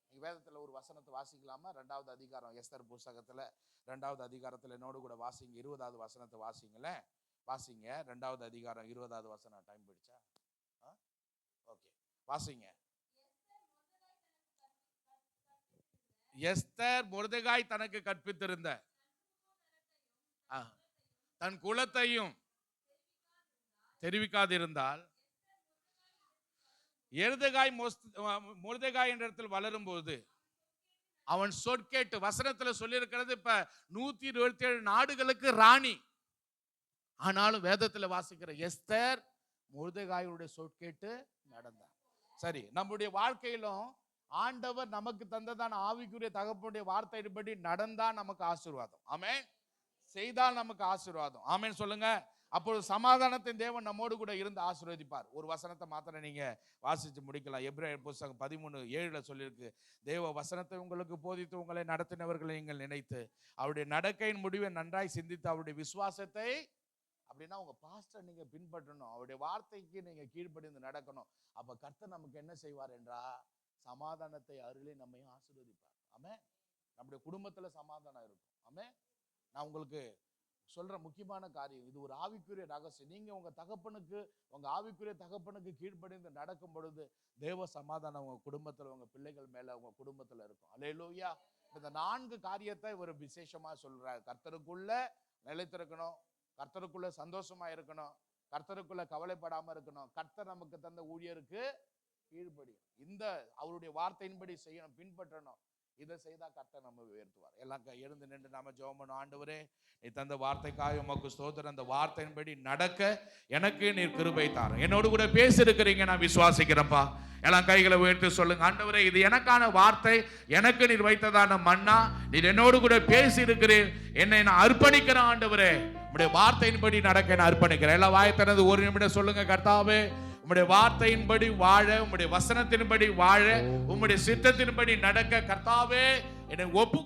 Speaker 2: நீங்க வேதத்துல ஒரு வசனத்தை வாசிக்கலாமா? 2வது அதிகாரம், எஸ்தர் புஸ்தகத்துல 2வது அதிகாரத்துல என்னோடு கூட வாசிங்க. 20வது வசனத்தை வாசிங்களேன். வாசிங்க. 2வது அதிகாரம் 20வது வசனம். டைம் போயிடுச்சா? ஓகே, வாசிங்க. எஸ்தர் மொர்தெகாய் தனக்கு கற்பித்திருந்த தன் குலத்தையும் தெரிவிக்காதிருந்தால், மொர்தெகாய் என்ற இடத்தில் வளரும் போது அவன் சொற்கேட்டு, வசனத்துல சொல்லி இருக்கிறது இப்ப 127 நாடுகளுக்கு ராணி. ஆனாலும் வேதத்துல வாசிக்கிற எஸ்தர் மொர்தெகாயுடைய சொற்கேட்டு நடந்தார். சரி, நம்முடைய வாழ்க்கையிலும் ஆண்டவர் நமக்கு தந்ததான ஆவிக்குரிய தகப்பனுடைய வார்த்தையின்படி நடந்தா நமக்கு ஆசீர்வாதம். ஆமென். செய்தால் நமக்கு ஆசீர்வாதம். ஆமென் சொல்லுங்க. அப்பொழுது சமாதானத்தின் தேவன் நம்மோடு கூட இருந்து ஆசீர்வதிப்பார். ஒரு வசனத்தை மாத்திரம் நீங்க வாசிச்சு முடிக்கலாம். எபிரேயர் புஸ்தகம் 13:7 சொல்லியிருக்கு, தேவ வசனத்தை உங்களுக்கு போதித்து உங்களை நடத்தினவர்களை நீங்கள் நினைத்து அவருடைய நடக்கையின் முடிவை நன்றாய் சிந்தித்து அவருடைய விசுவாசத்தை, அப்படின்னா உங்க பாஸ்டர் நீங்க பின்பற்றணும், அவருடைய வார்த்தைக்கு நீங்க கீழ்ப்படிந்து நடக்கணும். அப்ப கர்த்தர் நமக்கு என்ன செய்வார் என்றா, சமாதானத்தை அருளி நம்மை ஆசீர்வதிப்பார். ஆமென். நம்முடைய குடும்பத்துல சமாதானம் இருக்கும். ஆமென். நான் உங்களுக்கு சொல்ற முக்கியமான காரியம் இது, ஒரு ஆவிக்குரிய ரகசியம். நீங்க உங்க தகப்பனுக்கு, உங்க ஆவிக்குரிய தகப்பனுக்கு கீழ்ப்படிந்து நடக்கும் பொழுது தேவ சமாதானம் உங்க குடும்பத்துல, உங்க பிள்ளைகள் மேல, உங்க குடும்பத்துல இருக்கும். அல்லேலூயா. இந்த 4 காரியத்தை ஒரு விசேஷமா சொல்றார். கர்த்தருக்குள்ள நிலைத்திருக்கணும், கர்த்தருக்குள்ள சந்தோஷமா இருக்கணும், கர்த்தருக்குள்ள கவலைப்படாம இருக்கணும், கர்த்தர் நமக்கு தந்த ஊழியருக்கு கீழ்ப்படியும், இந்த அவருடைய வார்த்தையின்படி செய்யணும், பின்பற்றணும். இதை செய்தா கர்த்தர் நம்ம உயர்த்துவார். எல்லாம் எழுந்து நின்று நாம ஜெபம் பண்ணுவோம். ஆண்டவரே, நீ தந்த வார்த்தைக்காக உமக்கு ஸ்தோத்திரம். அந்த வார்த்தையின்படி நடக்க எனக்கு நீர் கிருபை தாரும். என்னோடு கூட பேசியிருக்கிறீங்க, நான் விசுவாசிக்கிறேன்ப்பா. எல்லாம் கைகளை உயர்த்தி சொல்லுங்க. ஆண்டவரே, இது எனக்கான வார்த்தை, எனக்கு நீர் வைத்ததான மன்னா, நீர் என்னோடு கூட பேசி இருக்கிறீர். என்னை நான் அர்ப்பணிக்கிறேன் ஆண்டவரே, உம்முடைய வார்த்தையின்படி நடக்க நான் அர்ப்பணிக்கிறேன். எல்லாம் வாயத்தினது ஒரு நிமிடம் சொல்லுங்க. கர்த்தாவே, உம்முடைய வார்த்தையின்படி வாழ, உம்முடைய வசனத்தின்படி வாழ, உம்முடைய சித்தத்தின்படி நடக்க கர்த்தாவே என்னை ஒப்பு